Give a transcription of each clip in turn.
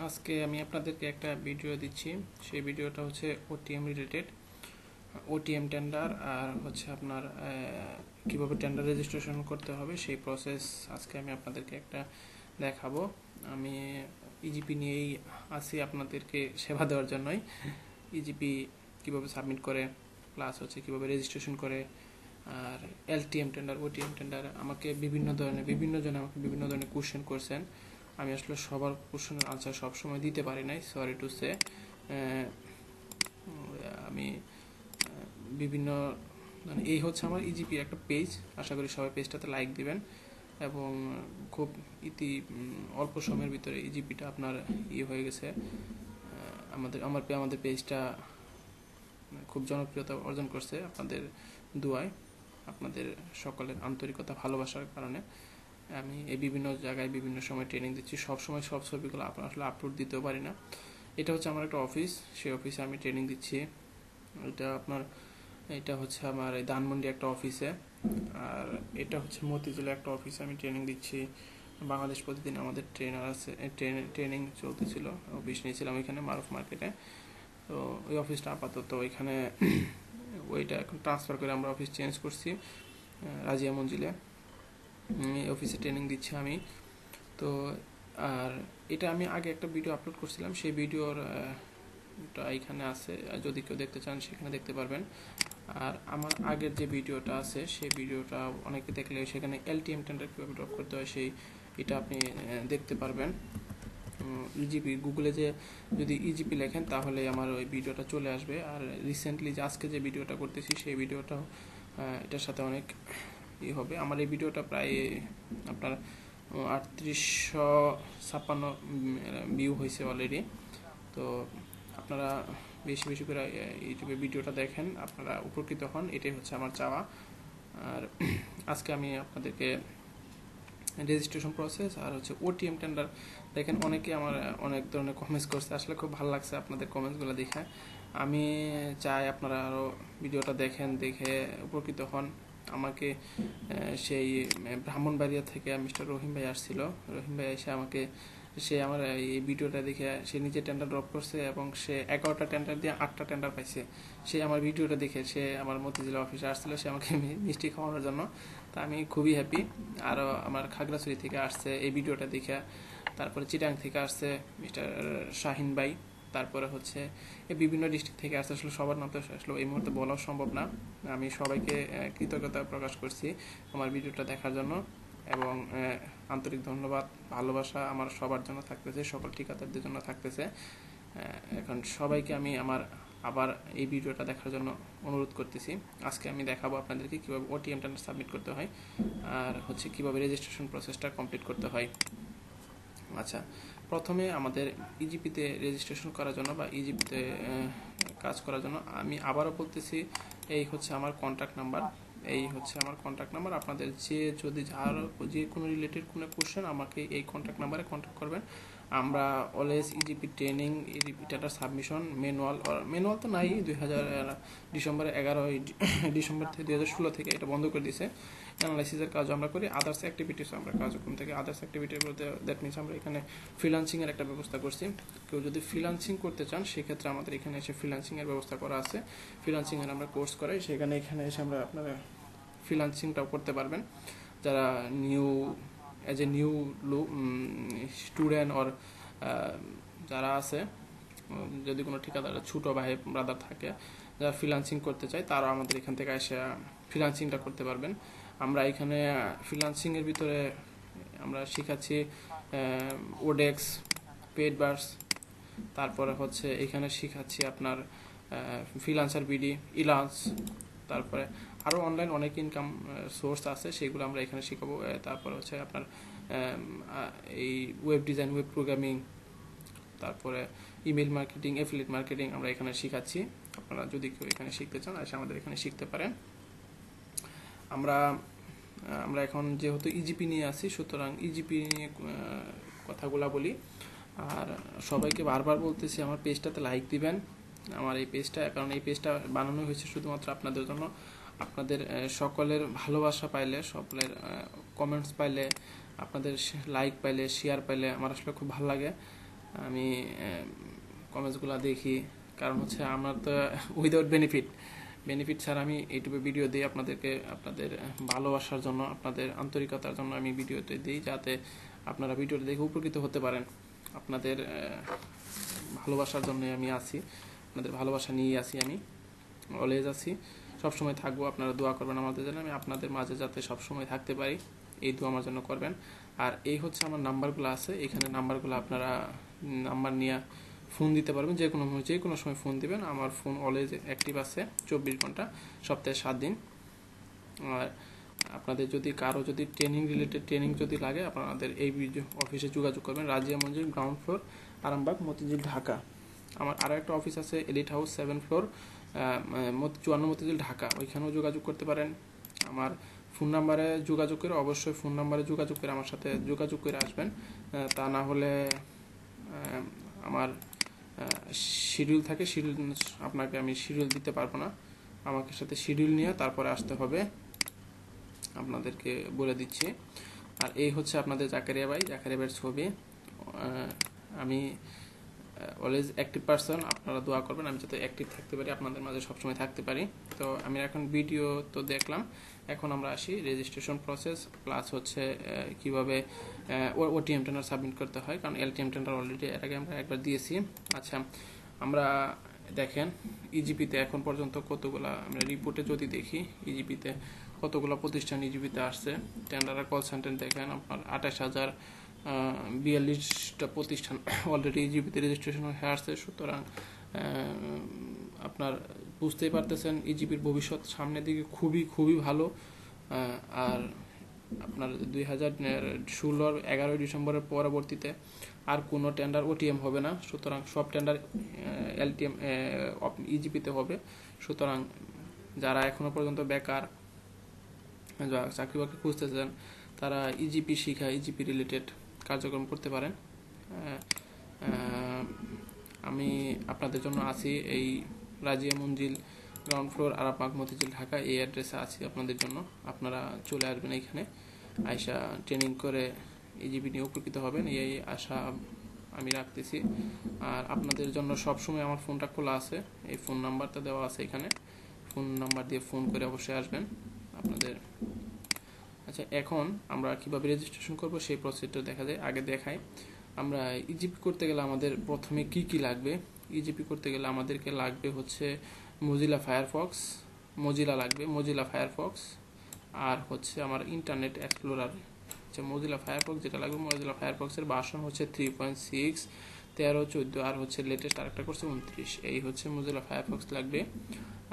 আজকে আমি আপনাদেরকে একটা ভিডিও দিচ্ছি। সেই ভিডিওটা হচ্ছে ওটিএম রিলেটেড, ওটিএম টেন্ডার আর হচ্ছে আপনার কিভাবে টেন্ডার রেজিস্ট্রেশন করতে হবে সেই প্রসেস আজকে আমি আপনাদেরকে একটা দেখাবো। আমি ইজিপি নিয়েই আছি আপনাদেরকে সেবা দেওয়ার জন্যই। ইজিপি কিভাবে সাবমিট করে, প্লাস হচ্ছে কিভাবে রেজিস্ট্রেশন করে, আর এলটিএম টেন্ডার, ওটিএম টেন্ডার আমাকে বিভিন্ন জনে আমাকে বিভিন্ন ধরনের কোশ্চেন করছেন। আমি আসলে সবার কোশ্চেনের আনসার সবসময় দিতে পারি নাই, সরি টু সে। আমি বিভিন্ন এই হচ্ছে আমার ইজিপির একটা পেজ। আশা করি সবাই পেজটাতে লাইক দিবেন এবং খুব অল্প সময়ের ভিতরে ইজিপিটা আপনার হয়ে গেছে। আমাদের পেজটা খুব জনপ্রিয়তা অর্জন করছে আপনাদের দোয়ায়, আপনাদের সকলের আন্তরিকতা ভালোবাসার কারণে। আমি এই বিভিন্ন জায়গায় বিভিন্ন সময় ট্রেনিং দিচ্ছি, সব সময় সব ছবিগুলো আসলে আপলোড দিতেও পারি না। এটা হচ্ছে আমার একটা অফিস, সেই অফিসে আমি ট্রেনিং দিচ্ছি। এটা হচ্ছে আমার এই ধানমন্ডি একটা অফিসে, আর এটা হচ্ছে মতিঝিলে একটা অফিসে আমি ট্রেনিং দিচ্ছি। বাংলাদেশ প্রতিদিন আমাদের ট্রেনার আছে, ট্রেনিং চলতেছিল, অফিস নিয়েছিলাম এখানে মারুফ মার্কেটে। তো ওই অফিসটা আপাতত ওইখানে ওইটা এখন ট্রান্সফার করে আমরা অফিস চেঞ্জ করছি রাজিয়া মঞ্জিলে। অফিসে ট্রেনিং দিচ্ছি আমি। তো আর এটা আমি আগে একটা ভিডিও আপলোড করছিলাম, সেই ভিডিওর এখানে আছে, যদি কেউ দেখতে চান সেখানে দেখতে পারবেন। আর আমার আগের যে ভিডিওটা আছে সেই ভিডিওটা অনেকে দেখলে সেখানে এলটিএম টেন্ডার কীভাবে ড্রপ করতে হয় এটা আপনি দেখতে পারবেন। ইজিপি গুগলে যদি ইজিপি লেখেন তাহলে আমার ওই ভিডিওটা চলে আসবে। আর রিসেন্টলি আজকে যে ভিডিওটা করতেছি সেই ভিডিওটাও এটার সাথে অনেক হবে। আমার এই ভিডিওটা প্রায় আপনার 3856 ভিউ হয়েছে অলরেডি। তো আপনারা বেশি বেশি করে ইউটিউবে ভিডিওটা দেখেন, আপনারা উপকৃত হন, এটাই হচ্ছে আমার চাওয়া। আর আজকে আমি আপনাদেরকে রেজিস্ট্রেশন প্রসেস আর হচ্ছে ওটিএম টেন্ডার দেখেন। অনেকে আমার অনেক ধরনের কমেন্টস করছে, আসলে খুব ভালো লাগছে আপনাদের কমেন্টসগুলো দেখে। আমি চাই আপনারা আরও ভিডিওটা দেখে উপকৃত হন। আমাকে সেই ব্রাহ্মণবাড়িয়া থেকে মিস্টার রহিম ভাই আসছিল। রহিম ভাই এসে সে আমার এই ভিডিওটা দেখে সে নিজে টেন্ডার ড্রপ করছে এবং সে 11টা টেন্ডার দিয়ে 8টা টেন্ডার পাইছে। সে আমার ভিডিওটা দেখে সে আমার মতিঝিলা অফিসে আসছিল, সে আমাকে মিষ্টি খাওয়ানোর জন্য। তা আমি খুবই হ্যাপি। আরও আমার খাগড়াছড়ি থেকে আসছে এই ভিডিওটা দেখে, তারপরে চিটাং থেকে আসছে মিস্টার শাহিন ভাই, তারপরে হচ্ছে এই বিভিন্ন ডিস্ট্রিক্ট থেকে আসছে। আসলে সবার নাম তো আসলে এই মুহূর্তে বলাও সম্ভব না। আমি সবাইকে কৃতজ্ঞতা প্রকাশ করছি আমার ভিডিওটা দেখার জন্য এবং আন্তরিক ধন্যবাদ, ভালোবাসা আমার সবার জন্য থাকতেছে, সকল ঠিকাদারদের জন্য থাকতেছে। এখন সবাইকে আমি আবার এই ভিডিওটা দেখার জন্য অনুরোধ করতেছি। আজকে আমি দেখাবো আপনাদেরকে কীভাবে ওটিএম টেন্ডার সাবমিট করতে হয় আর হচ্ছে কীভাবে রেজিস্ট্রেশন প্রসেসটা কমপ্লিট করতে হয়। আচ্ছা, প্রথমে আমাদের ইজিপিতে রেজিস্ট্রেশন করার জন্য বা ইজিপিতে কাজ করার জন্য আমি আবারও বলতেছি, এই হচ্ছে আমার কন্ট্যাক্ট নাম্বার। আপনাদের যে কোনো রিলেটেড কোনো কোশ্চেন আমাকে এই কন্ট্যাক্ট নাম্বারে কন্ট্যাক্ট করবেন। আমরা always e-GP training, e-GP data submission, manual তো নাই, ডিসেম্বর 2016 থেকে এটা বন্ধ করে দিয়েছে। অ্যানালাইসিসের কাজ আমরা করি, আদার্স অ্যাক্টিভিটিস আমরা কার্যক্রম থেকে আদার্স অ্যাক্টিভিটি বলতে দ্যাট মিনস আমরা এখানে ফ্রিল্যান্সিংয়ের একটা ব্যবস্থা করছি। কেউ যদি ফ্রিল্যান্সিং করতে চান সেক্ষেত্রে আমাদের এখানে এসে ফ্রিল্যান্সিংয়ের ব্যবস্থা করা আছে। ফ্রিল্যান্সিংয়ের আমরা কোর্স করাই, এখানে এসে আমরা আপনারা ফ্রিল্যান্সিংটাও করতে পারবেন। যারা নিউ স্টুডেন্ট অর যারা আছে, যদি কোনো ঠিকাদার ছোটো ভাই ব্রাদার থাকে যারা ফ্রিল্যান্সিং করতে চায়, তারা আমাদের এখান থেকে এসে ফ্রিল্যান্সিংটা করতে পারবেন। আমরা এখানে ফ্রিল্যান্সিংয়ের ভিতরে আমরা শেখাচ্ছি ওডেক্স, পেডভার্স, তারপরে হচ্ছে এখানে শেখাচ্ছি আপনার ফ্রিল্যান্সার বিডি, ইলান্স, তারপরে আরও অনলাইন অনেক ইনকাম সোর্স আছে, সেগুলো আমরা এখানে শেখাবো। তারপরে হচ্ছে আপনার এই ওয়েব ডিজাইন, ওয়েব প্রোগ্রামিং, তারপরে ইমেল মার্কেটিং, অ্যাফিলিয়েট মার্কেটিং আমরা এখানে শেখাচ্ছি। আপনারা যদি কেউ এখানে শিখতে চান এসে আমাদের এখানে শিখতে পারেন। আমরা এখন যেহেতু ইজিপি নিয়ে আসি, সুতরাং ইজিপি নিয়ে কথাগুলা বলি। আর সবাইকে বারবার বলতেছি আমার পেজটাতে লাইক দিবেন, আমার এই পেজটা, কারণ এই পেজটা বানানো হয়েছে শুধুমাত্র আপনাদের জন্য। আপনাদের সকলের ভালোবাসা পাইলে, সকলের কমেন্টস পাইলে, আপনাদের লাইক পাইলে, শেয়ার পাইলে আমার আসলে খুব ভালো লাগে। আমি কমেন্টসগুলো দেখি, কারণ হচ্ছে আমার তো উইদাউট বেনিফিট ছাড়া আমি ইউটিউবে ভিডিও দিই আপনাদেরকে, আপনাদের ভালোবাসার জন্য, আপনাদের আন্তরিকতার জন্য আমি ভিডিওতে দিই, যাতে আপনারা ভিডিওটা দেখে উপকৃত হতে পারেন। আপনাদের ভালোবাসার জন্য আমি আছি, আপনাদের ভালোবাসা নিয়েই আছি, আমি অলওয়েজ আছি, সবসময় থাকবো। আপনারা দোয়া করবেন আমাদের জন্য, আমি আপনাদের মাঝে যাতে সবসময় থাকতে পারি, এই দোয়া আমার জন্য করবেন। আর এই হচ্ছে আমার নাম্বারগুলো আছে, এখানে নাম্বারগুলো আপনারা নাম্বার নিয়ে ফোন দিতে পারবেন, যে কোনো সময় ফোন দিবেন। আমার ফোন অলওয়েজ অ্যাক্টিভ আছে 24 ঘন্টা, সপ্তাহে 7 দিন। আর আপনাদের যদি কারো যদি ট্রেনিং যদি লাগে, আপনাদের এই অফিসে যোগাযোগ করবেন, রাজিয়া মঞ্জিল, গ্রাউন্ড ফ্লোর, আরামবাগ, মতিঝিল, ঢাকা। আমার আরও একটা অফিস আছে elite house 7 floor, 54 Motijheel, Dhaka, ওইখানেও যোগাযোগ করতে পারেন। আমার ফোন নাম্বারে যোগাযোগ করে, অবশ্যই ফোন নাম্বারে যোগাযোগ করে আমার সাথে যোগাযোগ করে আসবেন। তা না হলে আমার শিডিউল থাকে, আপনাকে আমি শিডিউল দিতে পারবো না, আমাকে সাথে শিডিউল নিয়ে তারপরে আসতে হবে, আপনাদেরকে বলে দিচ্ছি। আর এই হচ্ছে আপনাদের জাকারিয়া ভাইয়ের ছবি। আমি অলওয়েজ অ্যাক্টিভ পারসন, আপনারা দোয়া করবেন আমি যাতে অ্যাক্টিভ থাকতে পারি, আপনাদের মাঝে সবসময় থাকতে পারি। তো আমি এখন ভিডিও তো দেখলাম, এখন আমরা আসি রেজিস্ট্রেশন প্রসেস, প্লাস হচ্ছে কিভাবে ওটিএম টেন্ডার সাবমিট করতে হয়, কারণ এলটিএম টেন্ডার অলরেডি এর আগে আমরা একবার দিয়েছি। আচ্ছা, আমরা দেখেন ইজিপিতে এখন পর্যন্ত কতগুলা, আমরা রিপোর্টে যদি দেখি ইজিপিতে কতগুলো প্রতিষ্ঠান ইজিপিতে আসছে, টেন্ডার আর কল সেন্টার দেখেন আপনার 28,042টা প্রতিষ্ঠান অলরেডি ইজিপিতে রেজিস্ট্রেশন হয়ে আসছে। সুতরাং আপনার বুঝতেই পারতেছেন ইজিপির ভবিষ্যৎ সামনের দিকে খুবই ভালো। আর আপনার 2016 11 ডিসেম্বরের পরবর্তীতে আর কোনো টেন্ডার ওটিএম হবে না, সুতরাং সব টেন্ডার এলটিএম ইজিপিতে হবে। সুতরাং যারা এখনো পর্যন্ত বেকার, চাকরি বাকরি খুঁজতেছেন, তারা ইজিপি শিখা, ইজিপি রিলেটেড কার্যক্রম করতে পারেন। আমি আপনাদের জন্য আছি এই রাজিয়া মঞ্জিল, গ্রাউন্ড ফ্লোর, আরামবাগ, মতিঝিল, ঢাকা, এই অ্যাড্রেসে আছি আপনাদের জন্য। আপনারা চলে আসবেন এইখানে, আয়সা ট্রেনিং করে ইজিপি নিয়ে উপকৃত হবেন, এই আশা আমি রাখতেছি। আর আপনাদের জন্য সবসময় আমার ফোনটা খোলা আছে, এই ফোন নাম্বারটা দেওয়া আছে এখানে, ফোন নাম্বার দিয়ে ফোন করে অবশ্যই আসবেন আপনাদের। আচ্ছা, এখন আমরা কিভাবে রেজিস্ট্রেশন করব সেই প্রসেসটা দেখাই। আমরা ইজিপি করতে গেলে আমাদের প্রথমে কি লাগবে। ইজিপি করতে গেলে আমাদেরকে লাগবে হচ্ছে মজিলা ফায়ারফক্স, আর হচ্ছে আমার ইন্টারনেট এক্সপ্লোরার। আচ্ছা, মজিলা ফায়ারফক্স যেটা লাগবে, মজিলা ফায়ারফক্সের ভার্সন হচ্ছে 3.6, 13, 14, আর হচ্ছে লেটেস্ট আরেকটা করছে 29। এই হচ্ছে মজিলা ফায়ারফক্স লাগবে।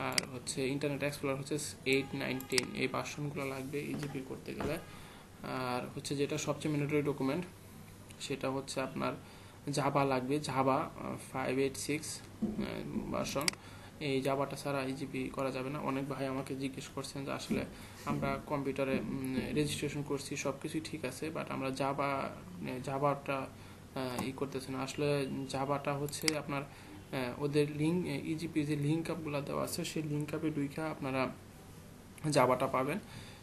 আর হচ্ছে ইন্টারনেট এক্সপ্লোরার হচ্ছে 8, 9, 10, এই ভার্সনগুলো লাগবে ইজিপি করতে গেলে। আর হচ্ছে যেটা সবচেয়ে ম্যান্ডেটরি ডকুমেন্ট, সেটা হচ্ছে আপনার জাভা লাগবে, জাভা 586 ভার্সন। এই জাভাটা ছাড়া ইজিপি করা যাবে না। অনেক ভাই আমাকে জিজ্ঞেস করছেন যে আসলে আমরা কম্পিউটারে রেজিস্ট্রেশন করছি, সব কিছুই ঠিক আছে, বাট আমরা জাভাটা করতেছে না। আসলে জাভাটা হচ্ছে আপনার ওদের লিঙ্ক, ইজিপি যে লিঙ্ক আপগুলো দেওয়া আছে, সেই লিঙ্ক আপে ঢুইকা আপনারা জাভাটা পাবেন।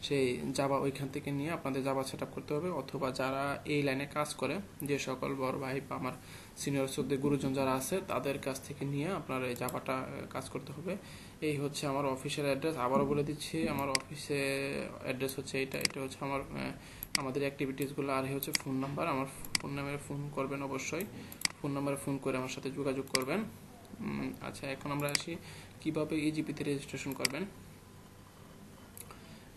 সেই জাভা ওইখান থেকে নিয়ে আপনাদের জাভা সেট আপ করতে হবে, অথবা যারা এই লাইনে কাজ করে, যে সকল বড় ভাই বা আমার সিনিয়র শ্রদ্ধেয় গুরুজন যারা আছে, তাদের কাছ থেকে নিয়ে আপনার এই জাভাটা কাজ করতে হবে। এই হচ্ছে আমার অফিসের অ্যাড্রেস, আবারও বলে দিচ্ছি, আমার অফিসে অ্যাড্রেস হচ্ছে এটা হচ্ছে আমাদের অ্যাক্টিভিটিসগুলো। আর হচ্ছে ফোন নাম্বার, আমার ফোন নাম্বারে ফোন করবেন, অবশ্যই ফোন নাম্বারে ফোন করে আমার সাথে যোগাযোগ করবেন। আচ্ছা, এখন আমরা আসি কিভাবে ইজিপিতে রেজিস্ট্রেশন করবেন।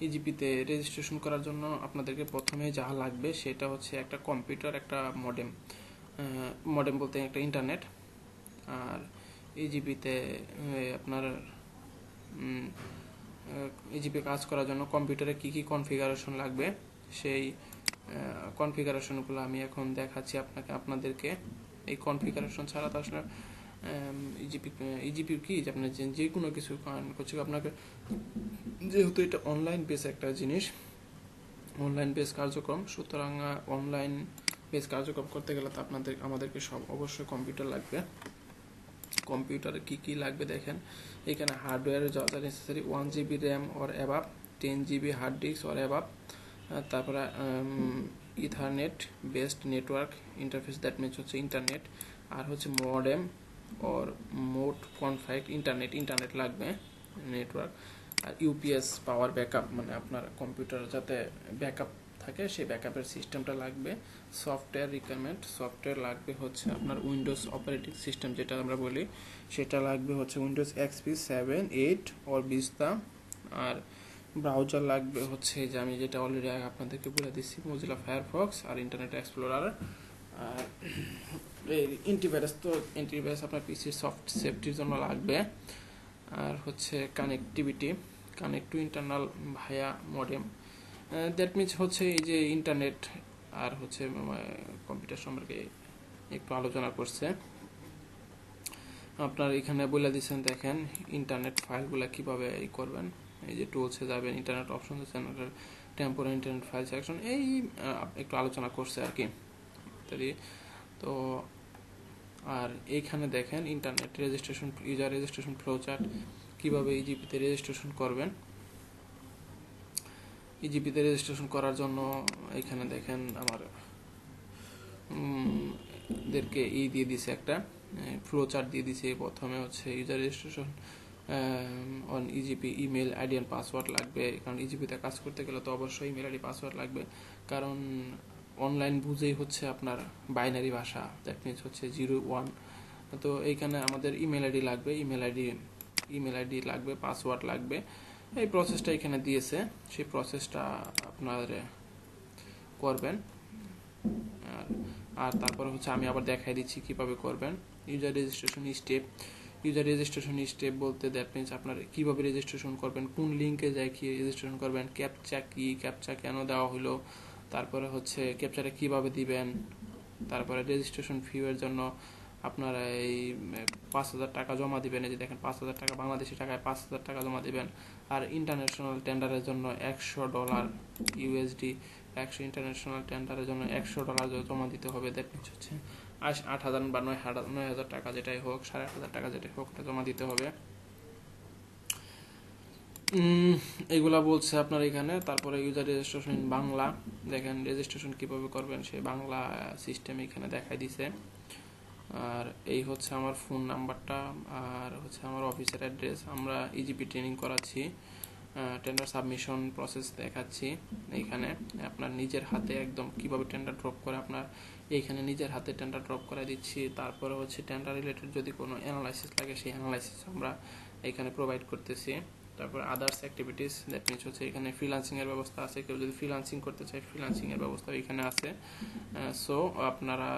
ইজিপিতে রেজিস্ট্রেশন করার জন্য আপনাদেরকে প্রথমে যা লাগবে সেটা হচ্ছে একটা কম্পিউটার, একটা মডেম বলতে একটা ইন্টারনেট। আর ইজিপিতে আপনার ইজিপি কাজ করার জন্য কম্পিউটারে কি কনফিগারেশন লাগবে, সেই কনফিগারেশনগুলো আমি এখন দেখাচ্ছি আপনাদেরকে। এই কনফিগারেশন ছাড়া তো আসলে ইজিপি কি আপনার যে কোনো কিছু করছে আপনাকে, যেহেতু এটা অনলাইন বেস একটা জিনিস, অনলাইন বেস কার্যক্রম, সুতরাং অনলাইন বেস কার্যক্রম করতে গেলে তো আমাদেরকে অবশ্যই কম্পিউটার লাগবে। কম্পিউটারে কি লাগবে দেখেন, এখানে হার্ডওয়্যারের যা যা necessary, 1 GB RAM or above, 10 GB hard disk or above, তারপরে ethernet based network interface, that means হচ্ছে ইন্টারনেট। আর হচ্ছে modem or mode config internet লাগবে, নেটওয়ার্ক। আর ইউপিএস পাওয়ার ব্যাকআপ, মানে আপনার কম্পিউটার যাতে ব্যাকআপ থাকে সেই ব্যাকআপের সিস্টেমটা লাগবে। সফটওয়্যার রিকোয়ারমেন্ট, সফটওয়্যার লাগবে হচ্ছে আপনার উইন্ডোজ অপারেটিং সিস্টেম যেটা আমরা বলি, সেটা লাগবে হচ্ছে উইন্ডোজ এক্সপি 7, 8 or ভিস্তা। আর ব্রাউজার লাগবে হচ্ছে যে আমি যেটা অলরেডি আপনাদেরকে বলে দিচ্ছি, মোজিলা ফায়ারফক্স আর ইন্টারনেট এক্সপ্লোরার। আর অ্যান্টিভাইরাস আপনার পিসির সফট সেফটির জন্য লাগবে। আর হচ্ছে connect to internal via modem, that means হচ্ছে এই যে ইন্টারনেট আর হচ্ছে কম্পিউটার সম্পর্কে একটু আলোচনা করছে। আপনার এখানে বলে দিচ্ছেন, দেখেন ইন্টারনেট ফাইলগুলো কিভাবে করবেন। এই যে টুলসে যাবেন, internet option temporary internet file section, এই একটু আলোচনা করছে আর কি। তো আর এইখানে দেখেন internet registration, user registration flow chart, কীভাবে ইজিপিতে রেজিস্ট্রেশন করবেন। ইজিপিতে রেজিস্ট্রেশন করার জন্য এখানে দেখেন আমার দেরকে দিয়ে দিছে, একটা ফ্লো চার্ট দিয়ে দিছে। প্রথমে হচ্ছে user registration on e-GP, email ID and password লাগবে, কারণ ইজিপিতে কাজ করতে গেলে তো অবশ্যই ইমেল আইডি পাসওয়ার্ড লাগবে, কারণ অনলাইন বুঝেই হচ্ছে আপনার বাইনারি ভাষা, দ্যাট মিনস হচ্ছে 0, 1। তো এইখানে আমাদের ইমেল আইডি লাগবে, ইমেল আইডি লাগবে, পাসওয়ার্ড লাগবে। এই প্রসেসটা এখানে দিয়েছে, সেই প্রসেসটা আপনার করবেন। আর তারপরে হচ্ছে আমি আবার দেখাই দিচ্ছি কিভাবে করবেন। ইউজার রেজিস্ট্রেশন স্টেপ বলতে দ্যাট মিনস আপনার কিভাবে রেজিস্ট্রেশন করবেন, কোন লিঙ্কে যাই কি রেজিস্ট্রেশন করবেন, ক্যাপচা কেন দেওয়া হলো, তারপরে হচ্ছে ক্যাপচাটা কিভাবে দিবেন, তারপরে রেজিস্ট্রেশন ফি এর জন্য আপনারা এই 5,000 টাকা জমা দিবেন। এই যে দেখেন 5,000 টাকা, বাংলাদেশি টাকায় 5,000 টাকা জমা দিবেন। আর ইন্টারন্যাশনাল টেন্ডারের জন্য $100 ইউএসডি, 100 ইন্টারন্যাশনাল টেন্ডারের জন্য $100 জমা দিতে হবে। দ্যাট মিনস হচ্ছে 8,000 বা 9,000 টাকা যেটাই হোক, 8,500 টাকা যেটাই হোক, এটা জমা দিতে হবে। এগুলা বলছে আপনার এখানে। তারপরে ইউজার রেজিস্ট্রেশন ইন বাংলা, দেখেন রেজিস্ট্রেশন কিভাবে করবেন সেই বাংলা সিস্টেম এখানে দেখাই দিছে। আর এই হচ্ছে আমার ফোন নাম্বারটা, আর হচ্ছে আমার অফিসের অ্যাড্রেস। আমরা ইজিপি ট্রেনিং করাচ্ছি, টেন্ডার সাবমিশন প্রসেস দেখাচ্ছি। এইখানে আপনার নিজের হাতে একদম কিভাবে টেন্ডার ড্রপ করে, আপনার এইখানে নিজের হাতে টেন্ডার ড্রপ করে দিচ্ছি। তারপরে হচ্ছে টেন্ডার রিলেটেড যদি কোনো অ্যানালাইসিস লাগে, সেই অ্যানালাইসিস আমরা এখানে প্রোভাইড করতেছি। তারপর আদার্স অ্যাক্টিভিটিস, দ্যাট মিনস হচ্ছে এখানে ফ্রিল্যান্সিংয়ের ব্যবস্থা আছে, কেউ যদি ফ্রিল্যান্সিং করতে চায় ফ্রিল্যান্সিংয়ের ব্যবস্থা এখানে আছে। সো আপনারা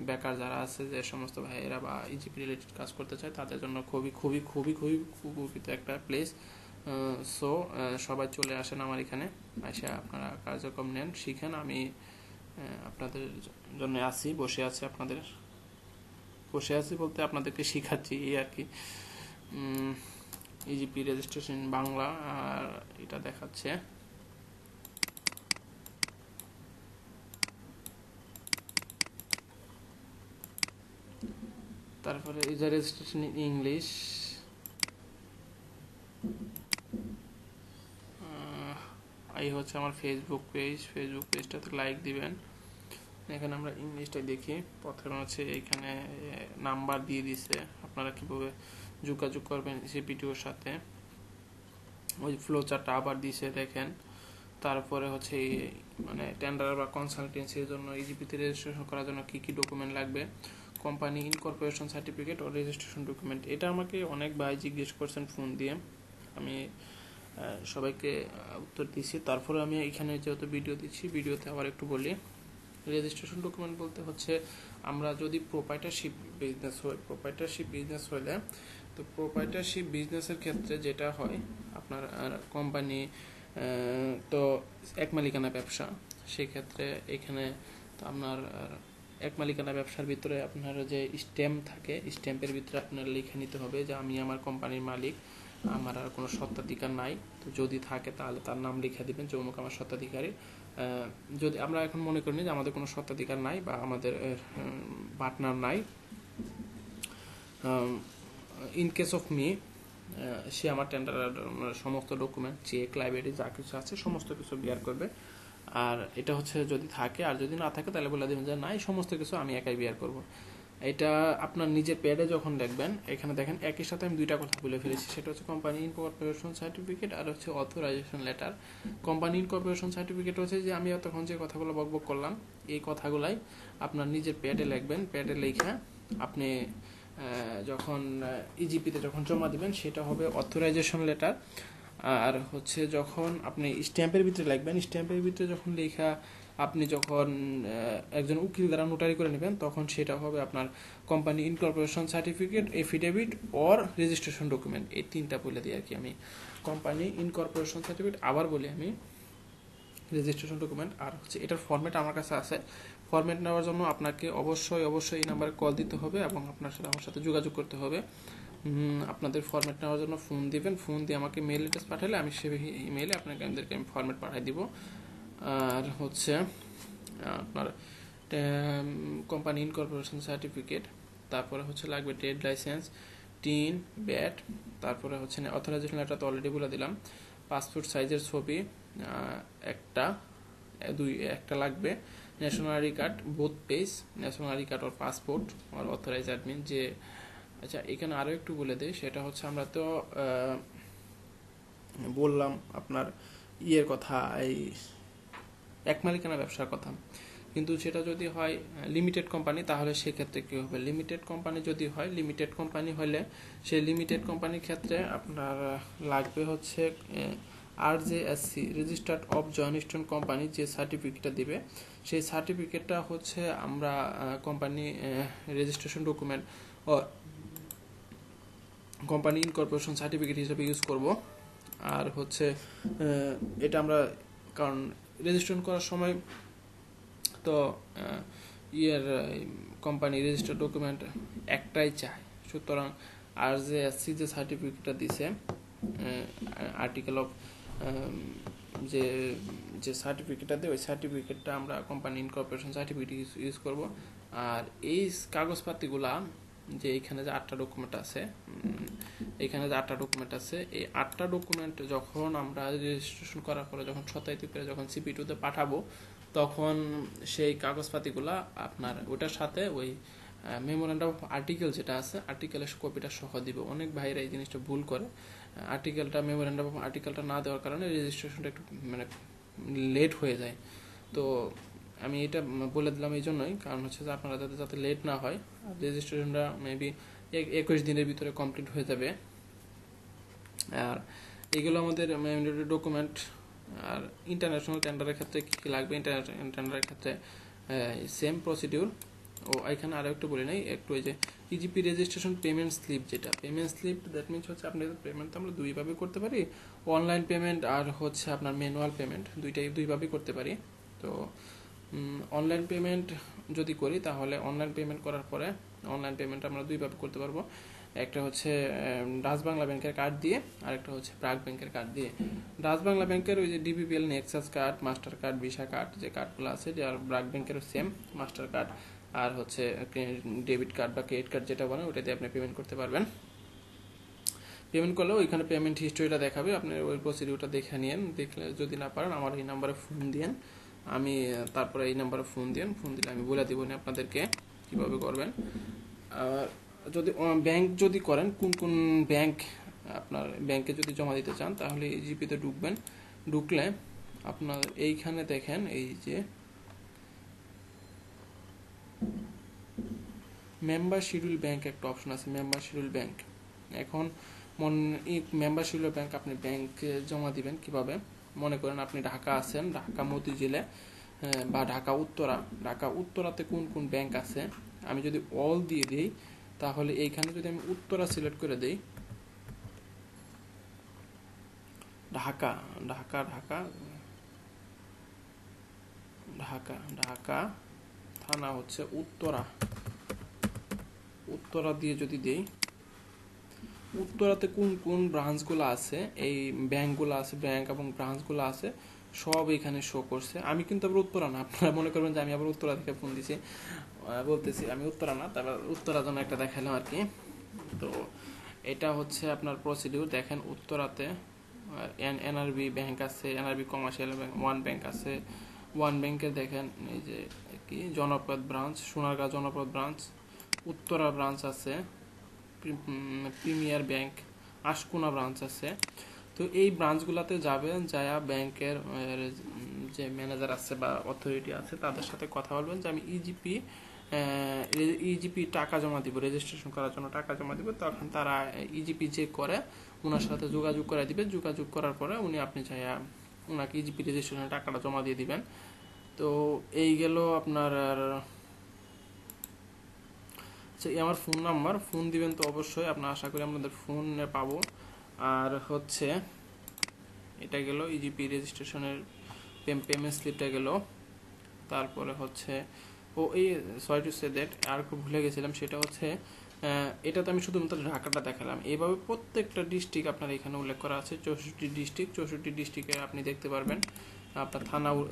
বেকার যারা আছে, যে সমস্ত ভাইয়েরা বা ইজিপি রিলেটেড কাজ করতে চায়, তাদের জন্য খুবই খুবই খুবই খুবই উপকৃত একটা প্লেস। সো সবাই চলে আসেন আমার এখানে, এসে আপনারা কার্যক্রম নেন, শিখেন। আমি আপনাদের জন্য বসে আছি বলতে আপনাদেরকে শিখাচ্ছি এই আর কি। ইজিপি রেজিস্ট্রেশন বাংলা, আর এটা দেখাচ্ছে। তারপরে ইউজার রেজিস্ট্রেশন ইন ইংলিশ, এই হচ্ছে আমার ফেসবুক পেজটাতে লাইক দিবেন। এখানে আমরা ইংলিশটা দেখি। প্রথমে হচ্ছে এইখানে নাম্বার দিয়ে দিছে, আপনারা কিভাবে যোগাযোগ করবেন সেই ভিডিওর সাথে। ওই ফ্লো চার্টটা আবার দিছে, দেখেন। তারপরে হচ্ছে মানে টেন্ডার বা কনসালটেন্সির জন্য ইজিপিতে রেজিস্ট্রেশন করার জন্য কি কি ডকুমেন্ট লাগবে, কোম্পানি ইনকর্পোরেশন সার্টিফিকেট ও রেজিস্ট্রেশন ডকুমেন্ট। এটা আমাকে অনেক ভাই জিজ্ঞেস করছেন ফোন দিয়ে, আমি সবাইকে উত্তর দিচ্ছি। তারপরে আমি এখানে যেহেতু ভিডিও দিচ্ছি, ভিডিওতে আবার একটু বলি। রেজিস্ট্রেশন ডকুমেন্ট বলতে হচ্ছে আমরা যদি প্রোপাইটারশিপ বিজনেস হলে, তো প্রোপাইটারশিপ বিজনেসের ক্ষেত্রে যেটা হয়, আপনার কোম্পানি তো এক মালিকানা ব্যবসা, সেক্ষেত্রে এখানে তো আপনার এক মালিকানা ব্যবসার ভিতরে আপনার যে স্ট্যাম্প থাকে, স্ট্যাম্পের ভিতরে আপনার লিখে নিতে হবে যে আমি আমার কোম্পানির মালিক, আমার আর কোনো স্বত্বাধিকার নাই। তো যদি থাকে তাহলে তার নাম লিখে দিবেন যে অমুক আমার স্বত্বাধিকারী। যদি আমরা এখন মনে করি যে আমাদের কোনো স্বত্বাধিকার নাই বা আমাদের পার্টনার নাই, ইন কেস অফ মি, সে আমার টেন্ডারের সমস্ত ডকুমেন্ট, চেক, লাইব্রেরি যা কিছু আছে সমস্ত কিছু বিয়ার করবে। আর এটা হচ্ছে যদি থাকে, আর যদি না থাকে তাহলে বলে দেবেন যে না, এই সমস্ত কিছু আমি একাই বিয়ার করব। এটা আপনার নিজের প্যাডে যখন দেখবেন, এখানে দেখেন একই সাথে আমি দুইটা কথা বলে ফেলেছি, সেটা হচ্ছে কোম্পানি ইনকর্পোরেশন সার্টিফিকেট আর হচ্ছে authorisation letter. Company incorporation certificate হচ্ছে যে আমি তখন যে কথাগুলো বকবক করলাম, এই কথাগুলাই আপনার নিজের প্যাডে লিখবেন। প্যাডে লেখা আপনি যখন ইজিপিতে যখন জমা দিবেন সেটা হবে অথরাইজেশন লেটার। আর হচ্ছে যখন আপনি স্ট্যাম্পের ভিতরে লিখবেন, স্ট্যাম্পের ভিতরে যখন লেখা আপনি যখন একজন উকিল দ্বারা নোটারি করে নেবেন, তখন সেটা হবে আপনার company incorporation certificate, affidavit or registration document. এই তিনটা বলে দিই আর কি আমি। কোম্পানি ইনকর্পোরেশন সার্টিফিকেট, আবার বলি আমি রেজিস্ট্রেশন ডকুমেন্ট। আর হচ্ছে এটার ফরম্যাট আমার কাছে আছে। ফরম্যাট নেওয়ার জন্য আপনাকে অবশ্যই এই নাম্বারে কল দিতে হবে এবং আপনার সাথে আমার সাথে যোগাযোগ করতে হবে। আপনাদের ফরম্যাট নেওয়ার জন্য ফোন দিবেন, ফোন দিয়ে আমাকে মেল অ্যাড্রেস পাঠালে আমি সেই ইমেইলে আপনাদেরকে আমি ফরম্যাট পাঠিয়ে দিব। আর হচ্ছে আপনার কোম্পানি ইনকর্পোরেশন সার্টিফিকেট, তারপরে হচ্ছে লাগবে ট্রেড লাইসেন্স, টিন, ব্যাট, তারপরে হচ্ছে অথরাইজেশন লেটার তো অলরেডি বলে দিলাম, পাসপোর্ট সাইজের ছবি একটা লাগবে, national ID card both page, national ID card or passport আর অথরাইজ অ্যাডমিন যে। আচ্ছা, এখানে আরও একটু বলে দিই, সেটা হচ্ছে আমরা তো বললাম আপনার ইয়ের কথা, এই এক মালিকানা ব্যবসার কথা, কিন্তু সেটা যদি হয় লিমিটেড কোম্পানি তাহলে সেক্ষেত্রে কী হবে? লিমিটেড কোম্পানি যদি হয়, লিমিটেড কোম্পানি হলে সেই লিমিটেড কোম্পানির ক্ষেত্রে আপনার লাগবে হচ্ছে RJSC, registered of joint company, যে সার্টিফিকেটটা দিবে সেই সার্টিফিকেটটা হচ্ছে আমরা কোম্পানি রেজিস্ট্রেশন ডকুমেন্ট ও কোম্পানি ইনকর্পোরেশন সার্টিফিকেট হিসেবে ইউজ করব। আর হচ্ছে এটা আমরা, কারণ রেজিস্ট্রেশন করার সময় তো কোম্পানি রেজিস্টার্ড ডকুমেন্ট একটাই চায়, সুতরাং RJSC যে সার্টিফিকেটটা দিছে, আর্টিকেল অফ যে যে সার্টিফিকেটটা দেয়, ওই সার্টিফিকেটটা আমরা কোম্পানি ইনকর্পোরেশন সার্টিফিকেট ইউজ করব। আর এই কাগজপাতিগুলা যে এখানে যে 8টা ডকুমেন্ট আছে, এই 8টা ডকুমেন্ট যখন আমরা রেজিস্ট্রেশন করার পরে যখন সত্যায়িত করে যখন CP2-তে পাঠাবো, তখন সেই কাগজপাতিগুলা আপনার ওটার সাথে ওই মেমোরেন্ডাম অফ আর্টিকেল যেটা আছে, আর্টিকেলের কপিটা সহ দিব। অনেক ভাইরা এই জিনিসটা ভুল করে, আর্টিকেলটা মেমোরেন্ডাম অফ আর্টিকেলটা না দেওয়ার কারণে রেজিস্ট্রেশনটা একটু মানে লেট হয়ে যায়। তো আমি এটা বলে দিলাম এই জন্যই, কারণ হচ্ছে যে আপনারা যাতে লেট না হয়, রেজিস্ট্রেশনটা মেবি 21 দিনের ভিতরে কমপ্লিট হয়ে যাবে। আর এগুলো আমাদের ম্যান্ডেটরি ডকুমেন্ট। আর ইন্টারন্যাশনাল টেন্ডারের ক্ষেত্রে কী কী লাগবে? ইন্টারন্যাশনাল টেন্ডারের ক্ষেত্রে সেম প্রসিডিউর। ও এখানে আরও একটু বলে নেই, একটু ওই যে ইজিপি রেজিস্ট্রেশন পেমেন্ট স্লিপ, যেটা পেমেন্ট স্লিপ দ্যাট মিনস হচ্ছে আপনি পেমেন্ট তো আমরা দুইভাবে করতে পারি, অনলাইন পেমেন্ট আর হচ্ছে আপনার ম্যানুয়াল পেমেন্ট, দুইভাবেই করতে পারি। তো অনলাইন পেমেন্ট যদি করি তাহলে অনলাইন পেমেন্ট করার পরে অনলাইন পেমেন্ট আমরা দুইভাবে করতে পারবো। একটা হচ্ছে ডাচ বাংলা ব্যাংকের কার্ড দিয়ে, আর একটা হচ্ছে প্রাগ ব্যাংকের কার্ড দিয়ে। ডাচ বাংলা ব্যাংকের ওই যে DBPL Nexus card, master card, visa card যে কার্ডগুলো আছে, আর প্রাগ ব্যাংকের সেম মাস্টার কার্ড আর হচ্ছে ডেবিট কার্ড বা ক্রেডিট কার্ড যেটা বলেন, ওটা দিয়ে আপনি পেমেন্ট করতে পারবেন। পেমেন্ট করলেও ওইখানে পেমেন্ট হিস্ট্রিটা দেখাবে, আপনি ওই প্রসিডিউরটা দেখে নিন। দেখলে যদি না পারেন আমার এই নাম্বারে ফোন দিন, আমি তারপরে এই নাম্বারে ফোন দিলে আমি বলে দিব না আপনাদেরকে কীভাবে করবেন। আর যদি ব্যাংক যদি করেন, কোন ব্যাংক আপনার ব্যাংকে যদি জমা দিতে চান তাহলে ইজিপিতে ঢুকলে আপনার এইখানে দেখেন এই যে মেম্বার শিডিউল ব্যাংক একটা অপশন আছে, মেম্বার শিডিউল ব্যাংক। এখন মেম্বার শিডিউল ব্যাংক আপনি ব্যাংকে জমা দিবেন কিভাবে? মনে করেন আপনি ঢাকা আছেন, ঢাকা মতিঝিলে বা ঢাকা উত্তরাতে কোন ব্যাংক আছে, আমি যদি অল দিয়ে দিই তাহলে এইখানে যদি আমি উত্তরা সিলেক্ট করে দিই, ঢাকা থানা হচ্ছে উত্তরা দিয়ে যদি দেই, উত্তরাতে কোন ব্রাঞ্চগুলো আছে, এই ব্যাংকগুলো আছে, ব্যাংক এবং ব্রাঞ্চগুলো আছে সব এখানে শো করছে। আমি কিন্তু আবার উত্তরা না, আপনারা মনে করবেন যে আমি আবার উত্তরা থেকে ফোন দিছি, বলতেছি আমি উত্তরা না, তারপর উত্তরা জন্য একটা দেখালাম আর কি। তো এটা হচ্ছে আপনার প্রসিডিউর। দেখেন উত্তরাতে NRB ব্যাংক আছে, NRB commercial bank, one bank আছে, ওয়ান ব্যাংকের দেখেন এই যে কি জনপদ ব্রাঞ্চ, সোনারগাঁ জনপদ ব্রাঞ্চ, উত্তরা ব্রাঞ্চ আছে, প্রিমিয়ার ব্যাংক আশকোনা ব্রাঞ্চ আছে। তো এই ব্রাঞ্চগুলোতে যাবেন, যায়া ব্যাংকের যে ম্যানেজার আছে বা অথরিটি আছে তাদের সাথে কথা বলবেন যে আমি ইজিপি টাকা জমা দিব, রেজিস্ট্রেশন করার জন্য টাকা জমা দিব। তখন তারা ইজিপি যে করে ওনার সাথে যোগাযোগ করে দিবে। যোগাযোগ করার পরে আপনি চাইয়া ওনাকে ইজিপি রেজিস্ট্রেশনের টাকাটা জমা দিয়ে দিবেন। তো এই গেল আপনার। আর আমার ফোন নাম্বার, ফোন দিবেন তো অবশ্যই, আপনার আশা করি আপনাদের ফোনে পাবো। আর হচ্ছে এটা গেল ইজিপি রেজিস্ট্রেশনের পেমেন্ট স্লিপটা গেল। তারপরে হচ্ছে এই সরি টু সে দ্যাট আর ভুলে গেছিলাম, সেটা হচ্ছে এটা তো আমি শুধুমাত্র ঢাকাটা দেখালাম। এইভাবে প্রত্যেকটা ডিস্ট্রিক্ট আপনার এখানে উল্লেখ করা আছে, 64 ডিস্ট্রিক্ট। 64 ডিস্ট্রিক্টে আপনি দেখতে পারবেন। আপনার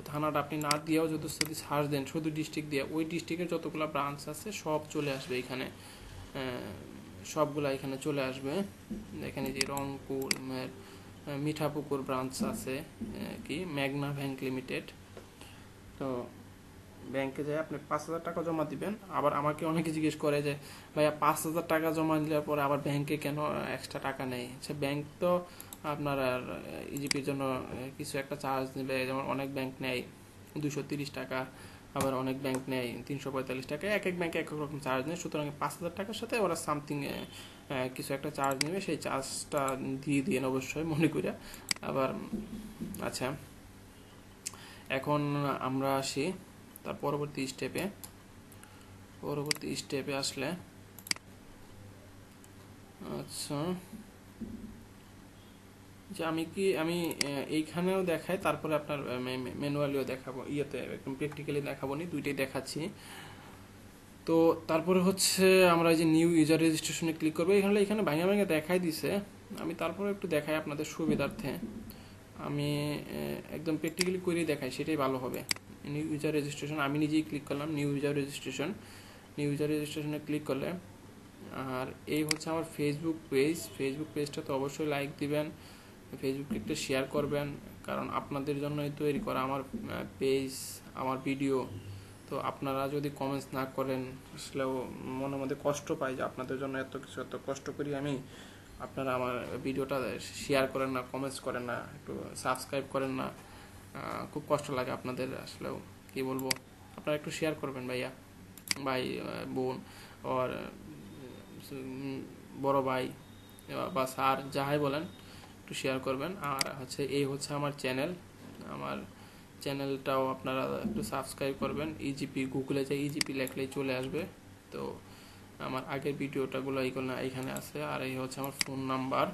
থানাটা আপনি না দিয়েও যদি সার্চ দেন শুধু ডিস্ট্রিক্ট দিয়ে, ওই ডিস্ট্রিক্টের যতগুলো ব্রাঞ্চ আছে সব চলে আসবে এখানে, সবগুলা এখানে চলে আসবে। এখানে যে রংপুর মিঠাপুকুর ব্রাঞ্চ আছে, কি ম্যাগনা ব্যাংক লিমিটেড। তো ব্যাংকে যায় আপনি 5,000 টাকা জমা দিবেন। আবার আমাকে অনেকে জিজ্ঞেস করে যে ভাইয়া 5,000 টাকা জমা দিলে পরে আবার ব্যাংকে কেন এক্সট্রা টাকা নেই? আচ্ছা, ব্যাংক তো আপনার ইজিপির জন্য কিছু একটা চার্জ নেবে। যেমন অনেক ব্যাংক নেয় 230 টাকা, আবার অনেক ব্যাংক নেয় 345 টাকা। এক এক ব্যাংকে এক এক রকম চার্জ নেয়। সুতরাং 5,000 টাকার সাথে ওরা সামথিং কিছু একটা চার্জ নেবে, সেই চার্জটা দিয়ে দিন অবশ্যই মনে করে। আবার আচ্ছা, এখন আমরা আসি তার পরবর্তী স্টেপে আসলে। আচ্ছা, যে আমি এইখানেও দেখাই, তারপরে আপনার ম্যানুয়ালিও দেখাবো, ইয়েতে একদম প্র্যাকটিক্যালি দেখাবো নি, দুইটাই দেখাচ্ছি। তো তারপরে হচ্ছে আমরা যে নিউ ইউজার রেজিস্ট্রেশনে ক্লিক করবো। এখানে ভাঙা দেখাই দিছে, আমি তারপরে একটু দেখাই আপনাদের সুবিধার্থে। আমি একদম প্র্যাকটিক্যালি করেই দেখাই, সেটাই ভালো হবে। নিউ ইউজার রেজিস্ট্রেশন আমি নিজেই ক্লিক করলাম, নিউ ইউজার রেজিস্ট্রেশনে ক্লিক করলে। আর এই হচ্ছে আমার ফেসবুক পেজটা তো অবশ্যই লাইক দিবেন, ফেসবুকে একটু শেয়ার করবেন, কারণ আপনাদের জন্যই তৈরি করা আমার পেজ, আমার ভিডিও। তো আপনারা যদি কমেন্টস না করেন, আসলেও মনের মধ্যে কষ্ট পাই যে আপনাদের জন্য এত কষ্ট করি আমি, আপনারা আমার ভিডিওটা শেয়ার করেন না, কমেন্টস করেন না, একটু সাবস্ক্রাইব করেন না। খুব কষ্ট লাগে আপনাদের, আসলেও কি বলবো। আপনারা একটু শেয়ার করবেন ভাই বোন, আর বড় ভাই বা স্যার যাহাই বলেন, একটু শেয়ার করবেন। আর হচ্ছে এই হচ্ছে আমার চ্যানেলটাও আপনারা একটু সাবস্ক্রাইব করবেন। ইজিপি গুগলে যে ইজিপি লেখলেই চলে আসবে। তো আমার আগের ভিডিওটাগুলো এইখানে আছে। আর এই হচ্ছে আমার ফোন নাম্বার।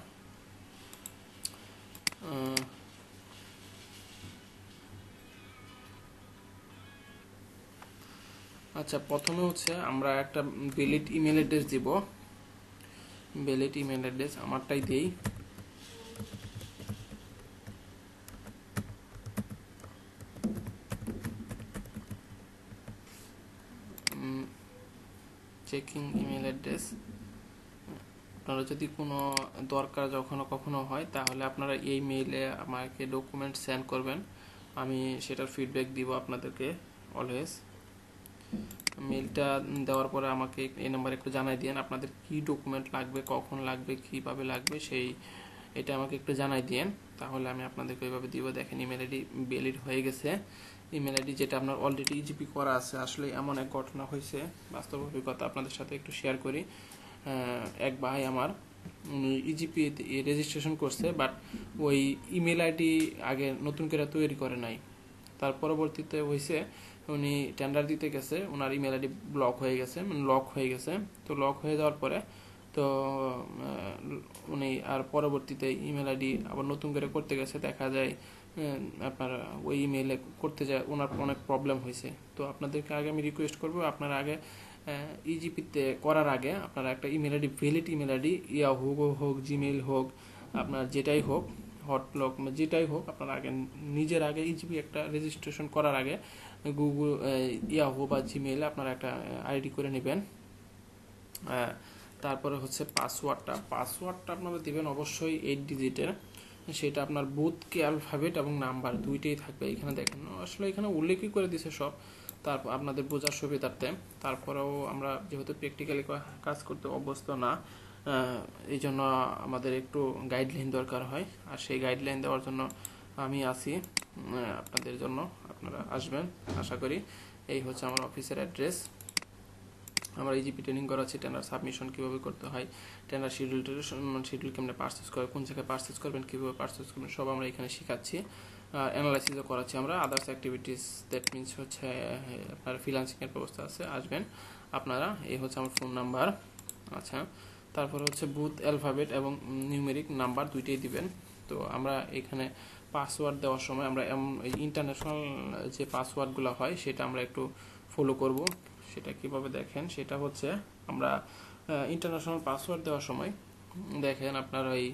আচ্ছা, প্রথমে হচ্ছে আমরা একটা ভ্যালিড ইমেল অ্যাড্রেস দিব। ভ্যালিড ইমেল অ্যাড্রেস আমারটাই দেই। Checking email address. আপনারা যদি কোনো দরকার কখনো হয়, তাহলে আপনারা এই মেইলে আমাকে ডকুমেন্ট সেন্ড করবেন, আমি সেটার ফিডব্যাক দিব আপনাদেরকে অলওয়েজ। মেইলটা দেওয়ার পরে আমাকে এই নাম্বারে একটু জানাই দিন আপনাদের কি ডকুমেন্ট লাগবে, কখন লাগবে, কিভাবে লাগবে, এটা আমাকে একটু জানাই দিন, তাহলে আমি আপনাদেরকে ওইভাবে দিব। দেখেন ইমেল আইডি ভ্যালিড হয়ে গেছে। ইমেল আইডি যেটা আপনার অলরেডি ইজিপি করা আছে। আসলে এমন এক ঘটনা হয়েছে, বাস্তব অভিজ্ঞতা আপনাদের সাথে একটু শেয়ার করি। এক ভাই আমার ইজিপি রেজিস্ট্রেশন করছে, বাট ওই ইমেল আইডি আগে নতুন করে তৈরি করে নাই। তার পরবর্তীতে হয়েছে উনি টেন্ডার দিতে গেছে, ওনার ইমেল আইডি লক হয়ে গেছে। তো লক হয়ে যাওয়ার পরে তো উনি আর পরবর্তীতে ইমেল আইডি আবার নতুন করে করতে গেছে, দেখা যায় আপনার ওই ইমেইলে করতে যায় ওনার অনেক প্রবলেম হয়েছে। তো আপনাদেরকে আগে আমি রিকোয়েস্ট করবো, আপনারা আগে ইজিপিতে করার আগে আপনারা একটা email ID, valid email ID, Yahoo হোক, জিমেইল হোক, আপনার যেটাই হোক, হটলক যেটাই হোক, আপনারা নিজের আগে ইজিপি একটা রেজিস্ট্রেশন করার আগে গুগল, ইয়াহু বা জিমেইলে আপনারা একটা আইডি করে নেবেন। তারপরে হচ্ছে পাসওয়ার্ডটা আপনারা দিবেন অবশ্যই 8 ডিজিটের। সেটা আপনার বুথ কি অ্যালফাবেট এবং নাম্বার দুইটাই থাকবে। এখানে দেখেন আসলে এখানে উল্লেখই করে দিছে সব, তারপর আপনাদের বোঝার সুবিধার্থে। তারপরেও আমরা যেহেতু প্র্যাকটিক্যালি কাজ করতে অভ্যস্ত না, এই জন্য আমাদের একটু গাইডলাইন দরকার হয়। আর সেই গাইডলাইন দেওয়ার জন্য আমি আছি আপনাদের জন্য, আপনারা আসবেন আশা করি। এই হচ্ছে আমার অফিসের অ্যাড্রেস। আমরা ইজিপি ট্রেনিং করাচ্ছি, টেন্ডার সাবমিশন কীভাবে করতে হয়, টেন্ডার শিডিউল কেমনে পারচেস করে, কোন জায়গায় পারচেস করবেন, কীভাবে পারচেস করবেন, সব আমরা এখানে শেখাচ্ছি। অ্যানালাইসিসও করাচ্ছি আমরা। আদার্স অ্যাক্টিভিটিস, দ্যাট মিনস হচ্ছে আপনার ফ্রিল্যান্সিংয়ের ব্যবস্থা আছে, আসবেন আপনারা। এই হচ্ছে আমার ফোন নাম্বার। আচ্ছা, তারপর হচ্ছে বুথ অ্যালফাবেট এবং নিউমেরিক নাম্বার দুইটাই দিবেন। তো আমরা এখানে পাসওয়ার্ড দেওয়ার সময় আমরা ইন্টারন্যাশনাল যে পাসওয়ার্ডগুলো হয় সেটা আমরা একটু ফলো করব। সেটা কিভাবে দেখেন, সেটা হচ্ছে আমরা ইন্টারন্যাশনাল পাসওয়ার্ড দেওয়ার সময় দেখেন আপনার ওই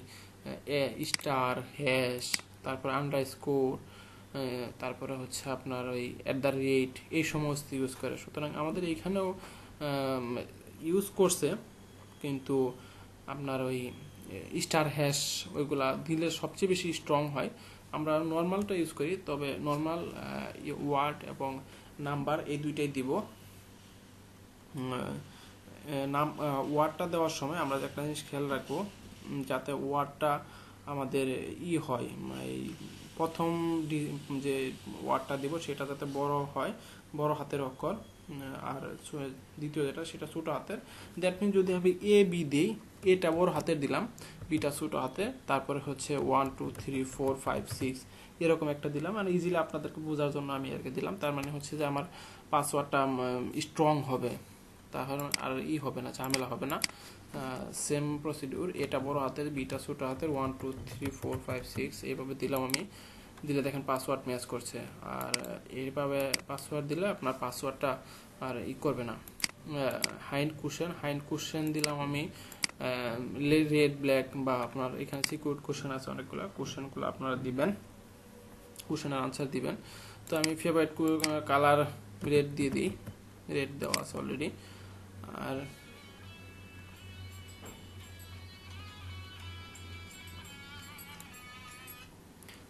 স্টার, হ্যাশ, তারপর আন্ডারস্কোর, তারপরে হচ্ছে আপনার ওই @ এই সমস্ত ইউজ করে। সুতরাং আমাদের এইখানেও ইউজ করছে, কিন্তু আপনার ওই স্টার, হ্যাশ ওইগুলা দিলে সবচেয়ে বেশি স্ট্রং হয়। আমরা নর্মালটা ইউজ করি, তবে নর্মাল ওয়ার্ড এবং নাম্বার এই দুইটাই দিব। নাম ওয়ার্ডটা দেওয়ার সময় আমরা একটা জিনিস খেয়াল রাখবো, যাতে ওয়ার্ডটা আমাদের হয়, এই প্রথম যে ওয়ার্ডটা দিব সেটা যাতে বড় হয়, বড় হাতের অক্ষর, আর দ্বিতীয় যেটা সেটা ছোট হাতের। দ্যাট মিন যদি আমি AB দিই, এটা বড় হাতের দিলাম, বিটা ছোট হাতে, তারপরে হচ্ছে 1 2 3 4 5 6 এরকম একটা দিলাম। আর ইজিলি আপনাদেরকে বোঝার জন্য আমি আর কি দিলাম। তার মানে হচ্ছে যে আমার পাসওয়ার্ডটা স্ট্রং হবে, তাহলে আর হবে না, ঝামেলা হবে না। সেম প্রসিডিউর, এটা বড় হাতের, বিটা ছোট হাতের, 1 2 3 4 5 6 এইভাবে দিলাম আমি। দিলে দেখেন পাসওয়ার্ড ম্যাচ করছে। আর এইভাবে পাসওয়ার্ড দিলে আপনার পাসওয়ার্ডটা আর করবে না। হাইন্ড কুশন দিলাম আমি রেড, ব্ল্যাক, বা আপনার এখানে সিকিউরিটি কোশ্চেন আছে অনেকগুলো, কোশ্চেনগুলো আপনারা দিবেন, কোশ্চেনের আনসার দিবেন। তো আমি ফেভারিট কালার রেড দিয়ে দিই, রেড দেওয়া আছে অলরেডি। আর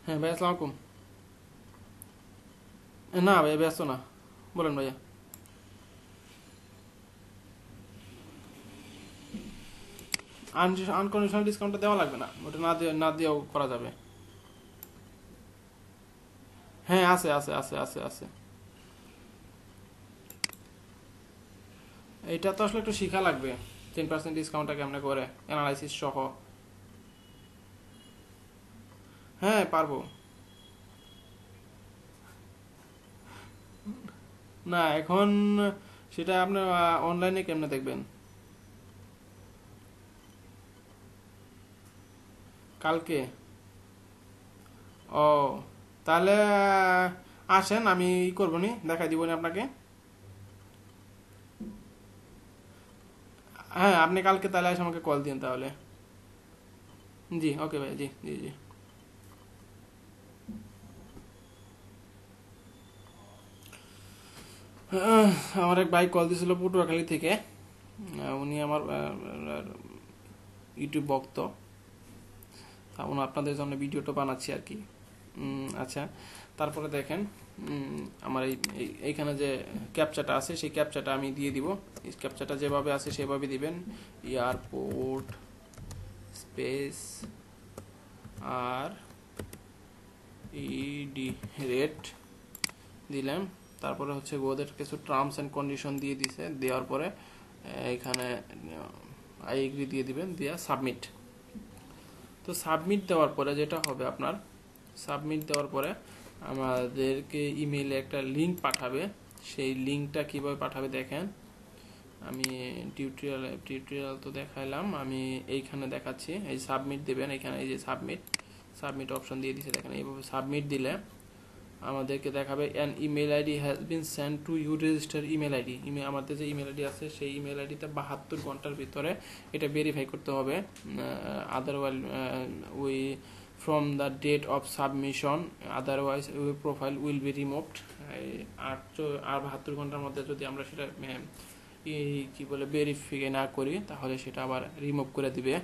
হ্যাঁ ভাই, আসসালামু আলাইকুম। না ভাই, ব্যস্ত না, বলেন ভাইয়া। আনকন্ডিশনাল ডিসকাউন্টটা দেওয়া লাগবে না, ওটা না দিয়েও করা যাবে। হ্যাঁ, আছে আছে আছে আছে আছে। এটা তো আসলে একটু শিখা লাগবে, 10% ডিসকাউন্টটা কেমনে করে, অ্যানালাইসিস সহ। হ্যাঁ, পারবো। না এখন সেটা আপনার অনলাইনে কেমনে দেখবেন? কালকে? ও, তাহলে আসেন, আমি করবো নি, দেখাই দিব নি আপনাকে। হ্যাঁ, আপনি কালকে তাহলে এসে আমাকে কল দিন তাহলে। জি ওকে ভাই, জি জি জি। আমার এক ভাই কল দিয়েছিল পটুয়াখালী থেকে। উনি আমার ইউটিউব ভক্ত, উনি আপনাদের জন্য ভিডিওটা বানাচ্ছি আর কি। আচ্ছা, তারপরে দেখেন আমার এইখানে যে ক্যাপচাটা আছে সেই ক্যাপচাটা আমি দিয়ে দিব। এই ক্যাপচাটা যেভাবে আছে সেভাবে দিবেন। Airport space R E D rate দিলাম। তারপরে হচ্ছে ওদের কিছু টার্মস অ্যান্ড কন্ডিশন দিয়ে দিছে, দেওয়ার পরে এখানে আই এগ্রি দিয়ে দিবেন, দিয়া সাবমিট। তো সাবমিট দেওয়ার পরে যেটা হবে আপনার, সাবমিট দেওয়ার পরে আমাদেরকে ইমেইলে একটা লিঙ্ক পাঠাবে। সেই লিঙ্কটা কিভাবে পাঠাবে দেখেন, আমি টিউটোরিয়াল তো দেখাইলাম, আমি এইখানে দেখাচ্ছি। এই সাবমিট দেবেন, এখানে এই যে সাবমিট অপশন দিয়ে দিছে, দেখেন এইভাবে সাবমিট দিলে আমাদেরকে দেখাবে an email ID has been send to you register email ID. আমাদের যে ইমেল আইডি আছে সেই ইমেল আইডিতে 72 ঘন্টার ভিতরে এটা ভেরিফাই করতে হবে। Otherwise we from the date of submission, otherwise profile will be removed. 72 ঘন্টার মধ্যে যদি আমরা সেটা কি বলে ভেরিফাই না করি, তাহলে সেটা আবার রিমুভ করে দিবে।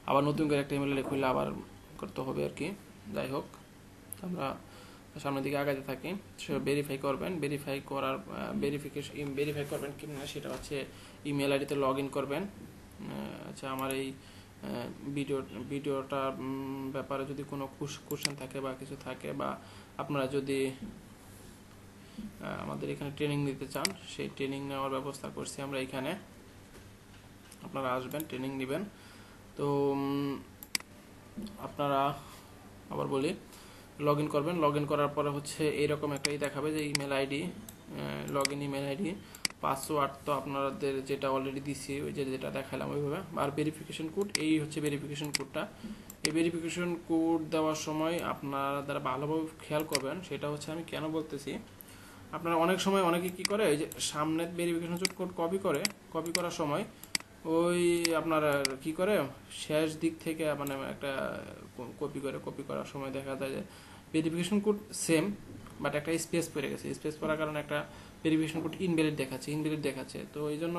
আবার নতুন করে একটা ইমেল আইডি খুলে আবার করতে হবে আর কি। যাই হোক, আমরা সামনের দিকে আগাতে থাকি। ভেরিফাই করবেন, ভেরিফাই করবেন কি না সেটা হচ্ছে ইমেল আইডিতে লগ ইন করবেন। আচ্ছা, আমার এই ভিডিওটার ব্যাপারে যদি কোনো কোশ্চেন থাকে বা কিছু থাকে, বা আপনারা যদি আমাদের এখানে ট্রেনিং নিতে চান, সেই ট্রেনিং নেওয়ার ব্যবস্থা করছি আমরা এখানে। আপনারা আসবেন, ট্রেনিং নেবেন। তো আপনারা, আবার বলি, লগ ইন করবেন। লগ ইন করার পরে হচ্ছে এইরকম একটাই দেখাবে যে email ID, log in email ID, password তো আপনাদের যেটা অলরেডি দিছি, ওই যেটা দেখালাম ওইভাবে, আর ভেরিফিকেশন কোড, এই হচ্ছে ভেরিফিকেশন কোডটা। এই ভেরিফিকেশন কোড দেওয়ার সময় আপনারা ভালোভাবে খেয়াল করবেন। সেটা হচ্ছে আমি কেন বলতেছি, আপনারা অনেক সময় অনেকে কি করে, এই যে সামনের ভেরিফিকেশন কোড কপি করার সময় ওই আপনার কি করে শেষ দিক থেকে মানে একটা কপি করার সময় দেখা যায় যে ভেরিফিকেশন কোড সেম, বাট একটা স্পেস পড়ে গেছে। স্পেস পড়ার কারণে একটা ভেরিফিকেশন কোড ইনভ্যালিড দেখাচ্ছে। তো এই জন্য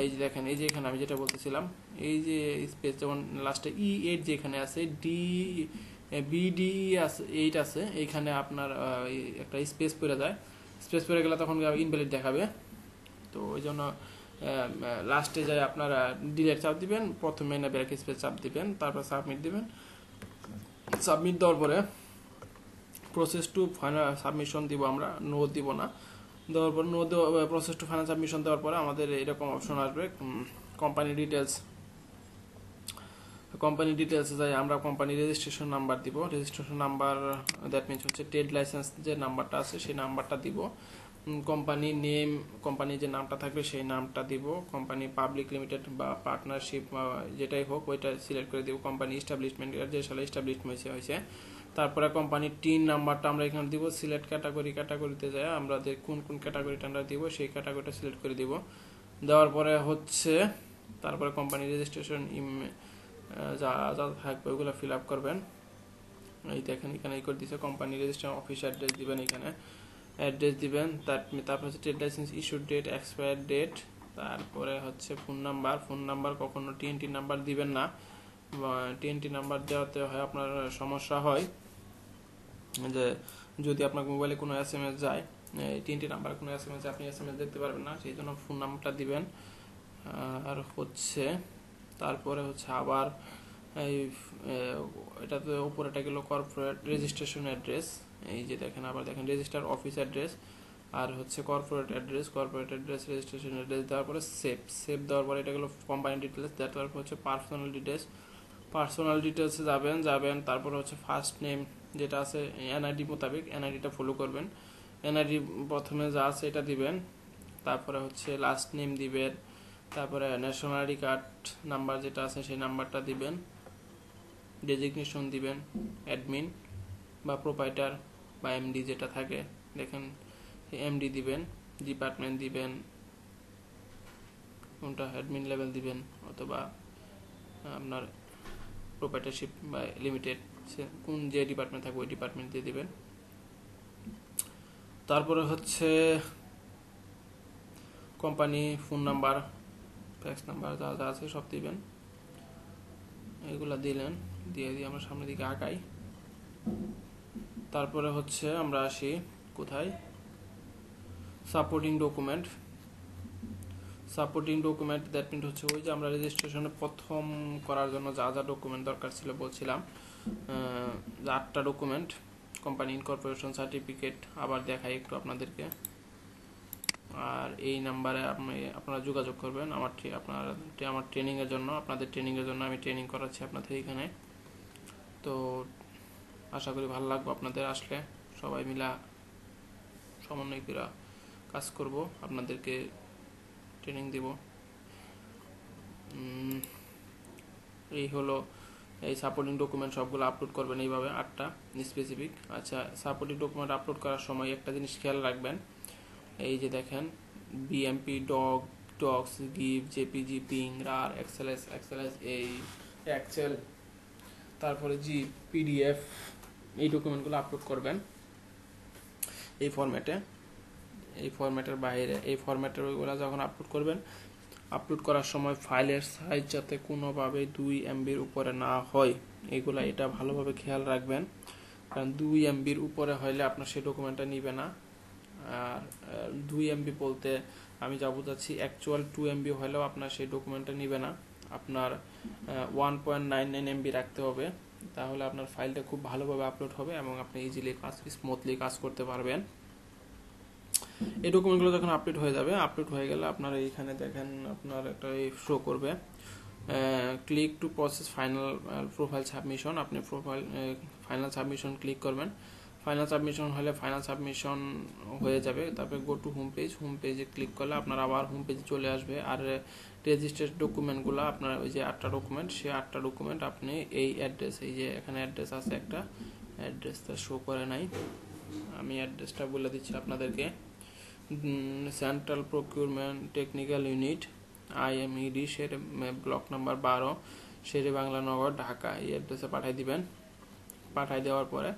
এই যে দেখেন, এই যে এখানে আমি যেটা বলতেছিলাম, এই যে স্পেস যেমন লাস্টে E8 যেখানে আছে, BDE আছে, 8 আছে, এইখানে আপনার একটা স্পেস পড়ে যায়। স্পেস পড়ে গেলে তখন ইনভ্যালিড দেখাবে। তো ওই জন্য লাস্টে যায় আপনারা ডিলেট চাপ দিবেন, প্রথমে না ব্যাক স্পেস চাপ দিবেন, তারপর সাবমিট দিবেন। সাবমিট দেওয়ার পরে প্রসেস টু ফাইনাল সাবমিশন দিব আমরা, নো দিব না। দেওয়ার পর প্রসেস টু ফাইনাল সাবমিশন দেওয়ার পরে আমাদের এরকম অপশন আসবে, কোম্পানি ডিটেলসে যাই আমরা কোম্পানি রেজিস্ট্রেশন নাম্বার দিব। রেজিস্ট্রেশন নাম্বার দ্যাট মিনস হচ্ছে ট্রেড লাইসেন্স যে নাম্বারটা আছে সেই নাম্বারটা দিব। কোম্পানি নেম, কোম্পানি যে নামটা থাকবে সেই নামটা দিব। কোম্পানি পাবলিক লিমিটেড বা পার্টনারশিপ যেটাই হোক ওইটা সিলেক্ট করে দিব। কোম্পানি এস্টাবলিশমেন্ট যে সালে এস্টাবলিশড হয়েছে। তারপরে কোম্পানির টিন নাম্বারটা আমরা এখানে দিব। সিলেক্ট ক্যাটাগরিতে যায় আমাদের কোন ক্যাটাগরিটা আমরা দিব সেই ক্যাটাগরিটা সিলেক্ট করে দিব। দেওয়ার পরে হচ্ছে তারপরে কোম্পানি রেজিস্ট্রেশন যা যা থাকবে ওইগুলো ফিল আপ করবেন। এই দেখেন এখানে করে দিচ্ছে, কোম্পানি রেজিস্ট্রেশন অফিস অ্যাড্রেস দিবেন, এখানে অ্যাড্রেস দিবেন। তারপর হচ্ছে trade license issued date, expire date, তারপরে হচ্ছে ফোন নাম্বার কখনো TNT নাম্বার দিবেন না। TNT নাম্বার দেওয়াতে হয় আপনার সমস্যা হয় যে যদি আপনার মোবাইলে কোনো SMS যায়, TNT নাম্বার কোনো SMS আপনি SMS দেখতে পারবেন না, সেই জন্য ফোন নাম্বারটা দিবেন। আর হচ্ছে তারপরে হচ্ছে আবার এই এটাতে উপরেটা গেল কর্পোরেট রেজিস্ট্রেশন অ্যাড্রেস। এই যে দেখেন, আবার দেখেন রেজিস্টার অফিস অ্যাড্রেস আর হচ্ছে কর্পোরেট অ্যাড্রেস রেজিস্ট্রেশন অ্যাড্রেস দেওয়ার পরে সেভ দেওয়ার পরে এটা গেলো কোম্পানি ডিটেলস। তারপর হচ্ছে পার্সোনাল ডিটেলসে যাবেন। তারপরে হচ্ছে ফার্স্ট নেম যেটা আছে NID মোতাবেক NIDটা ফলো করবেন। NID প্রথমে যা আছে এটা দিবেন। তারপরে হচ্ছে লাস্ট নেম দিবেন। তারপরে ন্যাশনাল কার্ড নাম্বার যেটা আছে সেই নাম্বারটা দিবেন। ডেজিগনেশন দিবেন অ্যাডমিন বা প্রোপাইটার বা MD যেটা থাকে, দেখেন MD দিবেন। ডিপার্টমেন্ট দিবেন, কোনটা অ্যাডমিন লেভেল দিবেন, অথবা আপনার প্রোপাইটারশিপ বা লিমিটেড কোন যে ডিপার্টমেন্ট থাকবে ওই ডিপার্টমেন্ট দিয়ে দিবেন। তারপরে হচ্ছে company phone number, fax number যা যা আছে সব দিবেন। এগুলা দিয়ে আমরা সামনের দিকে আগাই। তারপরে হচ্ছে আমরা আসি কোথায়, সাপোর্টিং ডকুমেন্ট দ্যাট মিনস হচ্ছে ওই যে আমরা রেজিস্ট্রেশনে প্রথম করার জন্য যা যা ডকুমেন্ট দরকার ছিল বলছিলাম, 8টা ডকুমেন্ট। কোম্পানি ইনকর্পোরেশন সার্টিফিকেট আবার দেখাই একটু আপনাদেরকে। আর এই নাম্বারে আপনারা যোগাযোগ করবেন আমার ট্রেনিংয়ের জন্য, আপনাদের ট্রেনিংয়ের জন্য আমি ট্রেনিং করাচ্ছি আপনাদের এখানে। তো আশা করি ভালো লাগবে আপনাদের আসলে, সবাই মিলা সমন্বয় করে কাজ করব, আপনাদেরকে ট্রেনিং দিব। এই হলো এই সাপোর্টিং ডকুমেন্ট সবগুলো আপলোড করবেন এইভাবে 8টা স্পেসিফিক। আচ্ছা, সাপোর্টিং ডকুমেন্ট আপলোড করার সময় একটা জিনিস খেয়াল রাখবেন, এই যে দেখেন BMP ডক্স গিভ JPG পিং রার XLS এই এক্সেল, তারপরে PDF, এই ডকুমেন্টগুলো আপলোড করবেন এই ফরম্যাটের বাইরে। এই ফরম্যাটের ওইগুলো যখন আপলোড করবেন আপলোড করার সময় ফাইলের সাইজ যাতে কোনোভাবে 2 এমবির উপরে না হয়, এটা ভালোভাবে খেয়াল রাখবেন। কারণ 2 এমবির উপরে হলে আপনার সেই ডকুমেন্টটা নিবে না। আর 2 এমবি বলতে আমি যা বোঝাচ্ছি, অ্যাকচুয়াল 2 এমবি হলেও আপনার সেই ডকুমেন্টটা নিবে না। আপনার 1.99 এমবি রাখতে হবে, তাহলে আপনার ফাইলটা খুব ভালোভাবে আপলোড হবে এবং আপনি ইজিলি স্মুথলি কাজ করতে পারবেন। এই ডকুমেন্টগুলো যখন আপলোড হয়ে যাবে, আপলোড হয়ে গেলে আপনার এইখানে দেখেন আপনার একটা শো করবে click to process final profile submission. আপনি ফাইনাল সাবমিশন ক্লিক করবেন। ফাইনাল সাবমিশন হলে ফাইনাল সাবমিশন হয়ে যাবে। তারপরে গো টু হোম পেজে ক্লিক করলে আপনার আবার হোম পেজে চলে আসবে। আর রেজিস্টার্ড ডকুমেন্টগুলো আপনার ওই যে 8টা ডকুমেন্ট, সেই 8টা ডকুমেন্ট আপনি এই অ্যাড্রেস, এই যে এখানে অ্যাড্রেস আছে একটা, অ্যাড্রেসটা শো করে নাই, আমি অ্যাড্রেসটা বলে দিচ্ছি আপনাদেরকে। Central procurement technical unit, IMED, block number 12, শেরে বাংলানগর, ঢাকা, এই অ্যাড্রেসে পাঠিয়ে দিবেন। পাঠিয়ে দেওয়ার পরে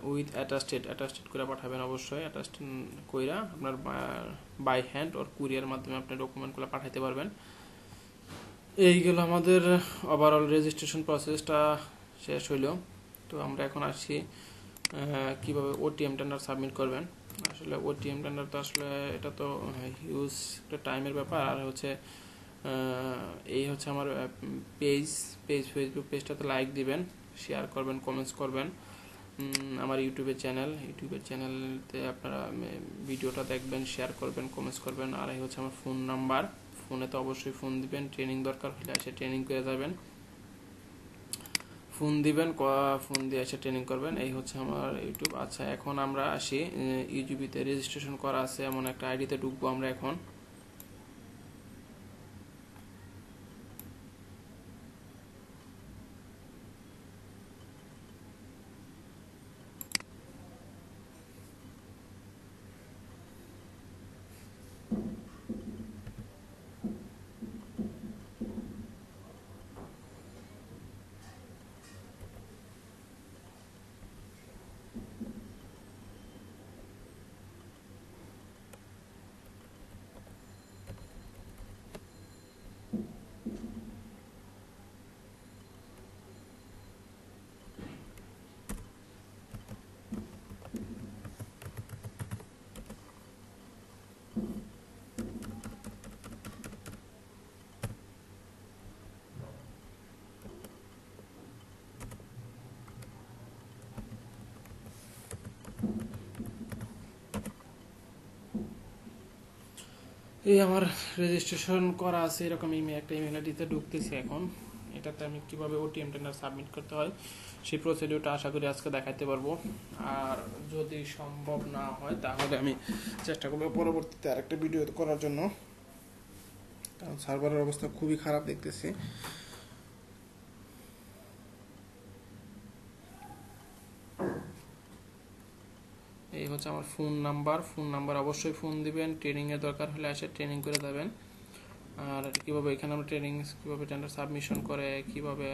উইথ অ্যাটাস্টেড করে পাঠাবেন। অবশ্যই অ্যাটাস্টেড কইরা আপনার বাই হ্যান্ড ওর কুরিয়ার মাধ্যমে আপনি ডকুমেন্টগুলো পাঠাইতে পারবেন। এই গেল আমাদের ওভারঅল রেজিস্ট্রেশন প্রসেসটা শেষ হইল। তো আমরা এখন আসছি কিভাবে OTM টেন্ডার সাবমিট করবেন। আসলে OTM টেন্ডার তো আসলে এটা তো হিউজ একটা টাইমের ব্যাপার। আর হচ্ছে এই হচ্ছে আমার ফেসবুক পেজটাতে লাইক দিবেন, শেয়ার করবেন, কমেন্টস করবেন। আমার ইউটিউবের চ্যানেলতে আপনারা ভিডিওটা দেখবেন, শেয়ার করবেন, কমেন্টস করবেন। আর এই হচ্ছে আমার ফোন নাম্বার, ফোনে তো অবশ্যই ফোন দিবেন। ট্রেনিং দরকার হলে এসে ট্রেনিং করে যাবেন, ফোন দিবেন, ফোন দিয়ে এসে ট্রেনিং করবেন। এই হচ্ছে আমার ইউটিউব। আচ্ছা, এখন আমরা আসি ইউজিবিতে রেজিস্ট্রেশন করা আছে এমন একটা আইডিতে ঢুকবো আমরা এখন। এই আমার রেজিস্ট্রেশন করা আছে, এরকম একটা ইমেল আইডিতে ঢুকতেছি এখন। এটাতে আমি কিভাবে OTM টেন্ডার সাবমিট করতে হয় সেই প্রসিডিউরটা আশা করি আজকে দেখাতে পারবো। আর যদি সম্ভব না হয় তাহলে আমি চেষ্টা করবো পরবর্তীতে আরেকটা ভিডিও করার জন্য, কারণ সার্ভারের অবস্থা খুবই খারাপ দেখতেছি। এই হচ্ছে আমার ফোন নাম্বার অবশ্যই ফোন দিবেন। ট্রেনিংয়ের দরকার হলে এসে ট্রেনিং করে যাবেন। আর কিভাবে এখানে আমরা কিভাবে টেন্ডার সাবমিশন করে, কিভাবে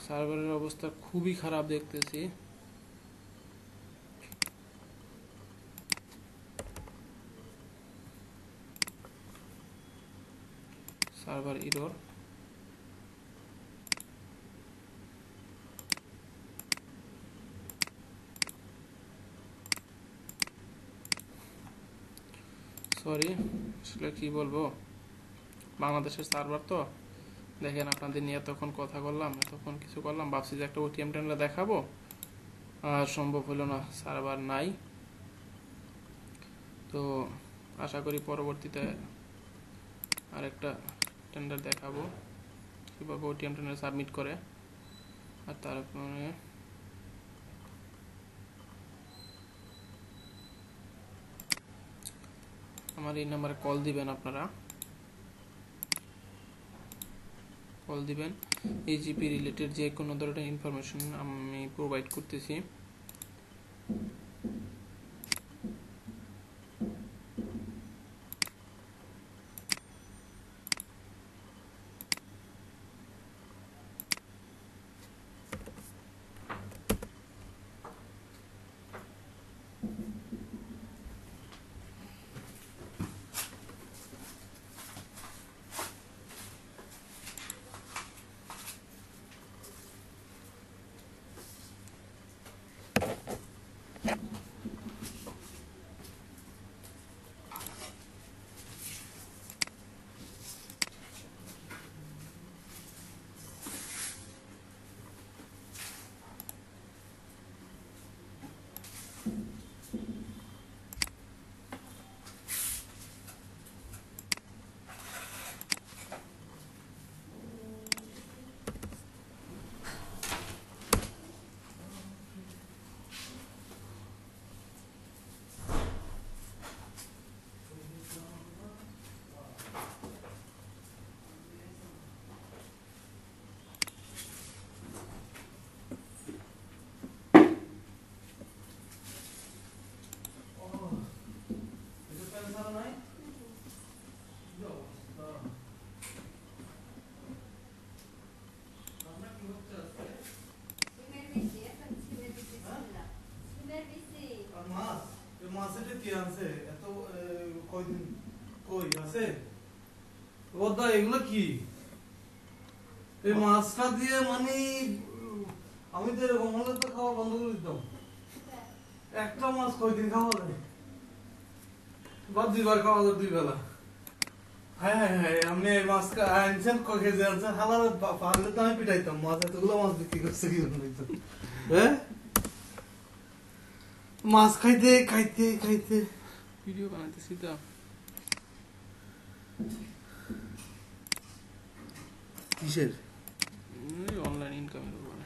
সার্ভারের অবস্থা খুবই খারাপ দেখতেছি। Server error. সরি, আসলে কি বলবো, বাংলাদেশের সার্ভার তো দেখেন, আপনাদের নিয়ে এতক্ষণ কথা বললাম, এতক্ষণ কিছু করলাম, ভাবছি যে একটা OTM টেন্ডার দেখাবো, আর সম্ভব হলো না, সার্ভার নাই। তো আশা করি পরবর্তীতে আরেকটা টেন্ডার দেখাবো কিভাবে OTM টেন্ডার সাবমিট করে। আর তারপরে আমার এই নাম্বারে কল দিবেন, আপনারা কল দিবেন। EGP রিলেটেড যে কোনো ধরনের ইনফরমেশন আমি প্রোভাইড করতেছি। মাছেটা কি আছে এত কয়দিন কই আছে ওদা এগুলো কি এই মাছটা দিয়ে মানে আমি তো এরকম হলে তো খাওয়া বন্ধ করে দিতাম একটা মাছ কয়দিন খাওয়া যায় বা দুইবার খাওয়া যায় দুই বেলা হ্যাঁ হ্যাঁ হ্যাঁ আপনি এই মাছ আনছেন ক কেজি আনছেন হালাল পারলে তো আমি পিটাইতাম মাছ এতগুলো মাছ বিক্রি করছে কি হ্যাঁ মাছ খাইতে খাইতে খাইতে ভিডিও বানাইতেছি তো কিসের অনলাইন ইনকামের উপরে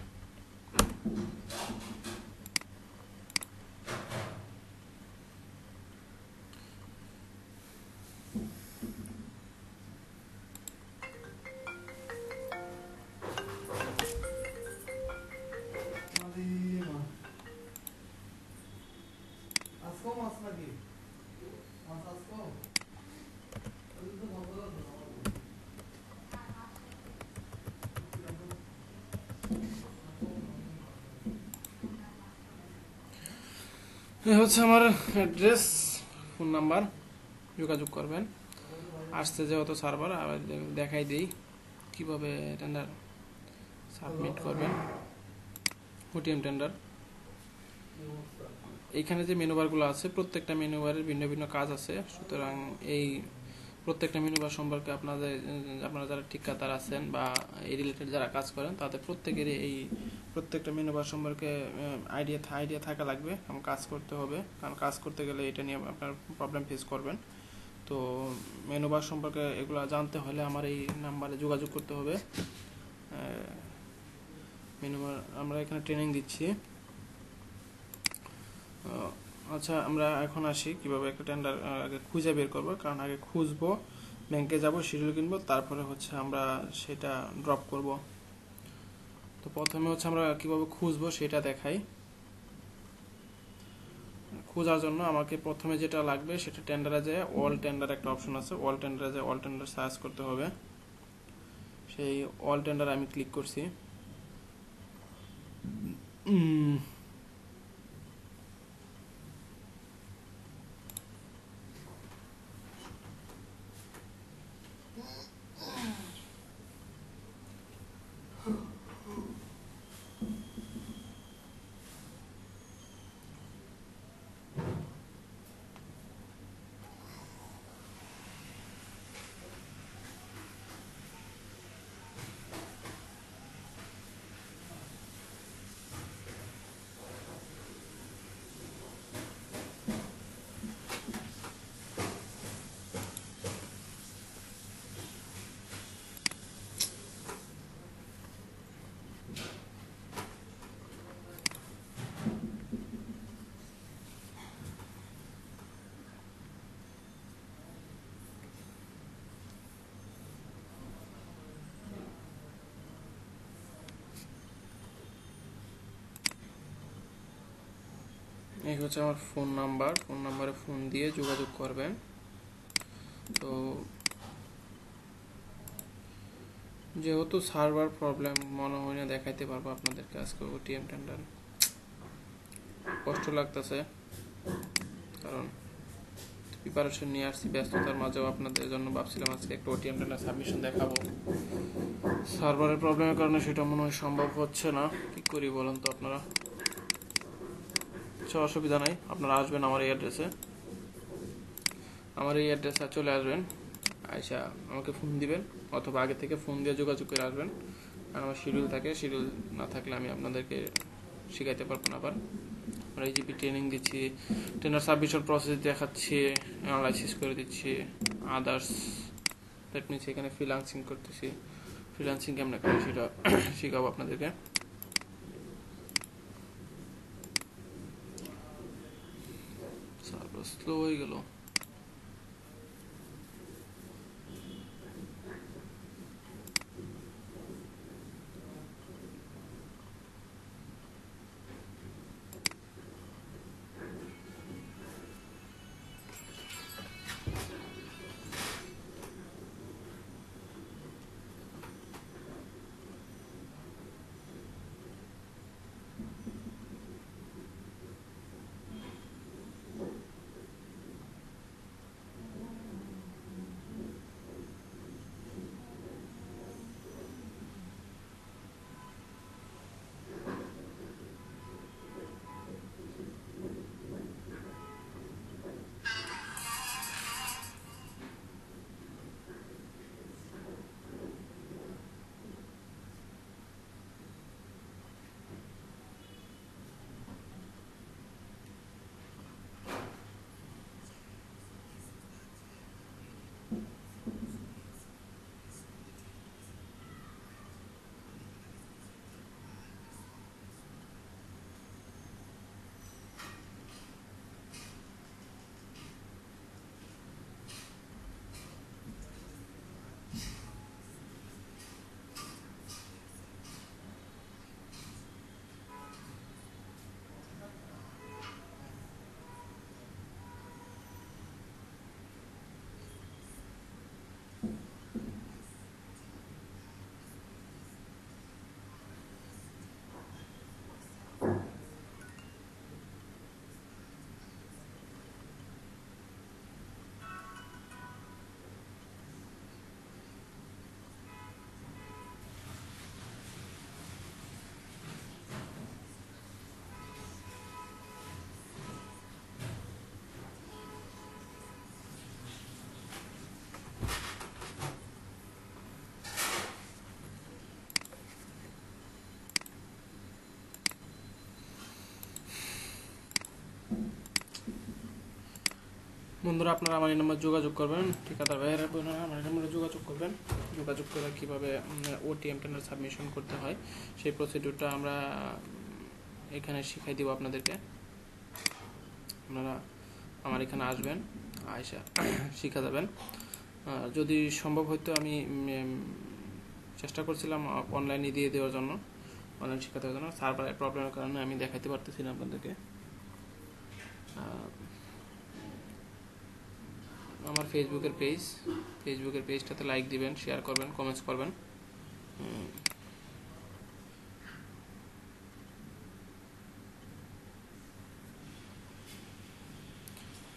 আজকেও মাছ নাকি মাছ আজকেও এই হচ্ছে আমার অ্যাড্রেস ফোন নাম্বার যোগাযোগ করবেন আসছে যেহেতু সার্ভার আবার দেখাই দিই কিভাবে টেন্ডার সাবমিট করবেন ওটিএম টেন্ডার এইখানে যে মেনুবারগুলো আছে প্রত্যেকটা মেনুবারের ভিন্ন ভিন্ন কাজ আছে সুতরাং এই প্রত্যেকটা মেনুবার সম্পর্কে আপনারা যারা ঠিকাদার আছেন বা এই রিলেটেড যারা কাজ করেন তাদের প্রত্যেকেরই এই প্রত্যেকটা মেনুবার সম্পর্কে আইডিয়া থাকা লাগবে এবং কাজ করতে হবে কারণ কাজ করতে গেলে এটা নিয়ে আপনার প্রবলেম ফেস করবেন তো মেনুবার সম্পর্কে এগুলো জানতে হলে আমার এই নাম্বারে যোগাযোগ করতে হবে মেনুবার আমরা এখানে ট্রেনিং দিচ্ছি আচ্ছা আমরা এখন আসি কিভাবে একটা টেন্ডার আগে খুঁজে বের করব কারণ আগে খুঁজবো ব্যাংকে যাব শিডিউল কিনবো তারপরে হচ্ছে আমরা সেটা ড্রপ করব তো প্রথমে হচ্ছে আমরা কিভাবে খুঁজবো সেটা দেখাই খোঁজার জন্য আমাকে প্রথমে যেটা লাগবে সেটা টেন্ডারে যায় অল টেন্ডার একটা অপশন আছে অল টেন্ডারে যায় অল টেন্ডার সার্চ করতে হবে সেই অল টেন্ডার আমি ক্লিক করছি এই হচ্ছে আমার ফোন নাম্বারে ফোন দিয়ে যোগাযোগ করবেন তো যেহেতু সার্ভার প্রবলেম মনে হয় না দেখাইতে পারবো আপনাদেরকে আজকে ওটিএম টেন্ডার কষ্ট লাগতেছে কারণ প্রিপারেশন নিয়ে আসছি ব্যস্ততার মাঝেও আপনাদের জন্য ভাবছিলাম আজকে একটা ওটিএম টেন্ডার সাবমিশন দেখাবো সার্ভারের প্রবলেমের কারণে সেটা মনে হয় সম্ভব হচ্ছে না কি করি বলেন তো আপনারা কিছু অসুবিধা নাই আপনারা আসবেন আমার এই অ্যাড্রেসে চলে আসবেন আচ্ছা আমাকে ফোন দিবেন অথবা আগে থেকে ফোন দিয়ে যোগাযোগ করে আসবেন কারণ আমার শিডিউল থাকে শিডিউল না থাকলে আমি আপনাদেরকে শিখাইতে পারবো না আবার আমরা এইচজিপি ট্রেনিং দিচ্ছি টেন্ডার সাবমিশন প্রসেস দেখাচ্ছি অ্যানালাইসিস করে দিচ্ছি আদার্স দ্যাট মিনস এখানে ফ্রিল্যান্সিং করতেছি ফ্রিল্যান্সিং কেমন করে সেটা শেখাবো আপনাদেরকে সার্ভার স্লো হয়ে গেল বন্ধুরা আপনারা আমার এই নাম্বার যোগাযোগ করবেন, ঠিকাদার ভাইয়েরা আমার নাম্বারে যোগাযোগ করবেন। যোগাযোগ করে কীভাবে ওটিএম টেন্ডার সাবমিশন করতে হয় সেই প্রসিডিউরটা আমরা এখানে শিখাই দিব আপনাদেরকে। আপনারা আমার এখানে আসবেন, আয়সা শিখা যাবেন। যদি সম্ভব হয়তো আমি চেষ্টা করছিলাম অনলাইনে দিয়ে দেওয়ার জন্য, অনলাইন শিক্ষা দেওয়ার জন্য। সার্ভারের প্রবলেমের কারণে আমি দেখাতে পারতেছি না আপনাদেরকে। আমার ফেসবুকের পেজটাতে লাইক দিবেন, শেয়ার করবেন, কমেন্টস করবেন।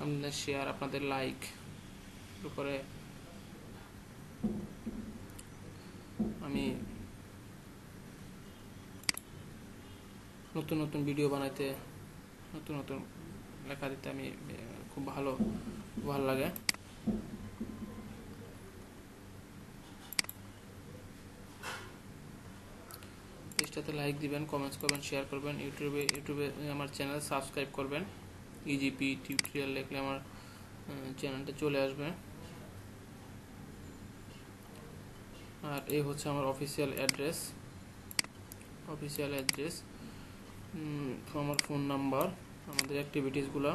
আপনাদের শেয়ার, আপনাদের লাইক উপরে আমি নতুন নতুন ভিডিও বানাইতে, নতুন নতুন লেখা দিতে আমি খুব ভালো লাগে। পেজটাতে লাইক দিবেন, কমেন্টস করবেন, শেয়ার করবেন। ইউটিউবে আমার চ্যানেল সাবস্ক্রাইব করবেন। ইজিপি টিউটোরিয়াল লিখলে আমার চ্যানেলটা চলে আসবে। আর এই হচ্ছে আমার অফিসিয়াল অ্যাড্রেস, আমার ফোন নাম্বার, আমাদের অ্যাক্টিভিটিসগুলো।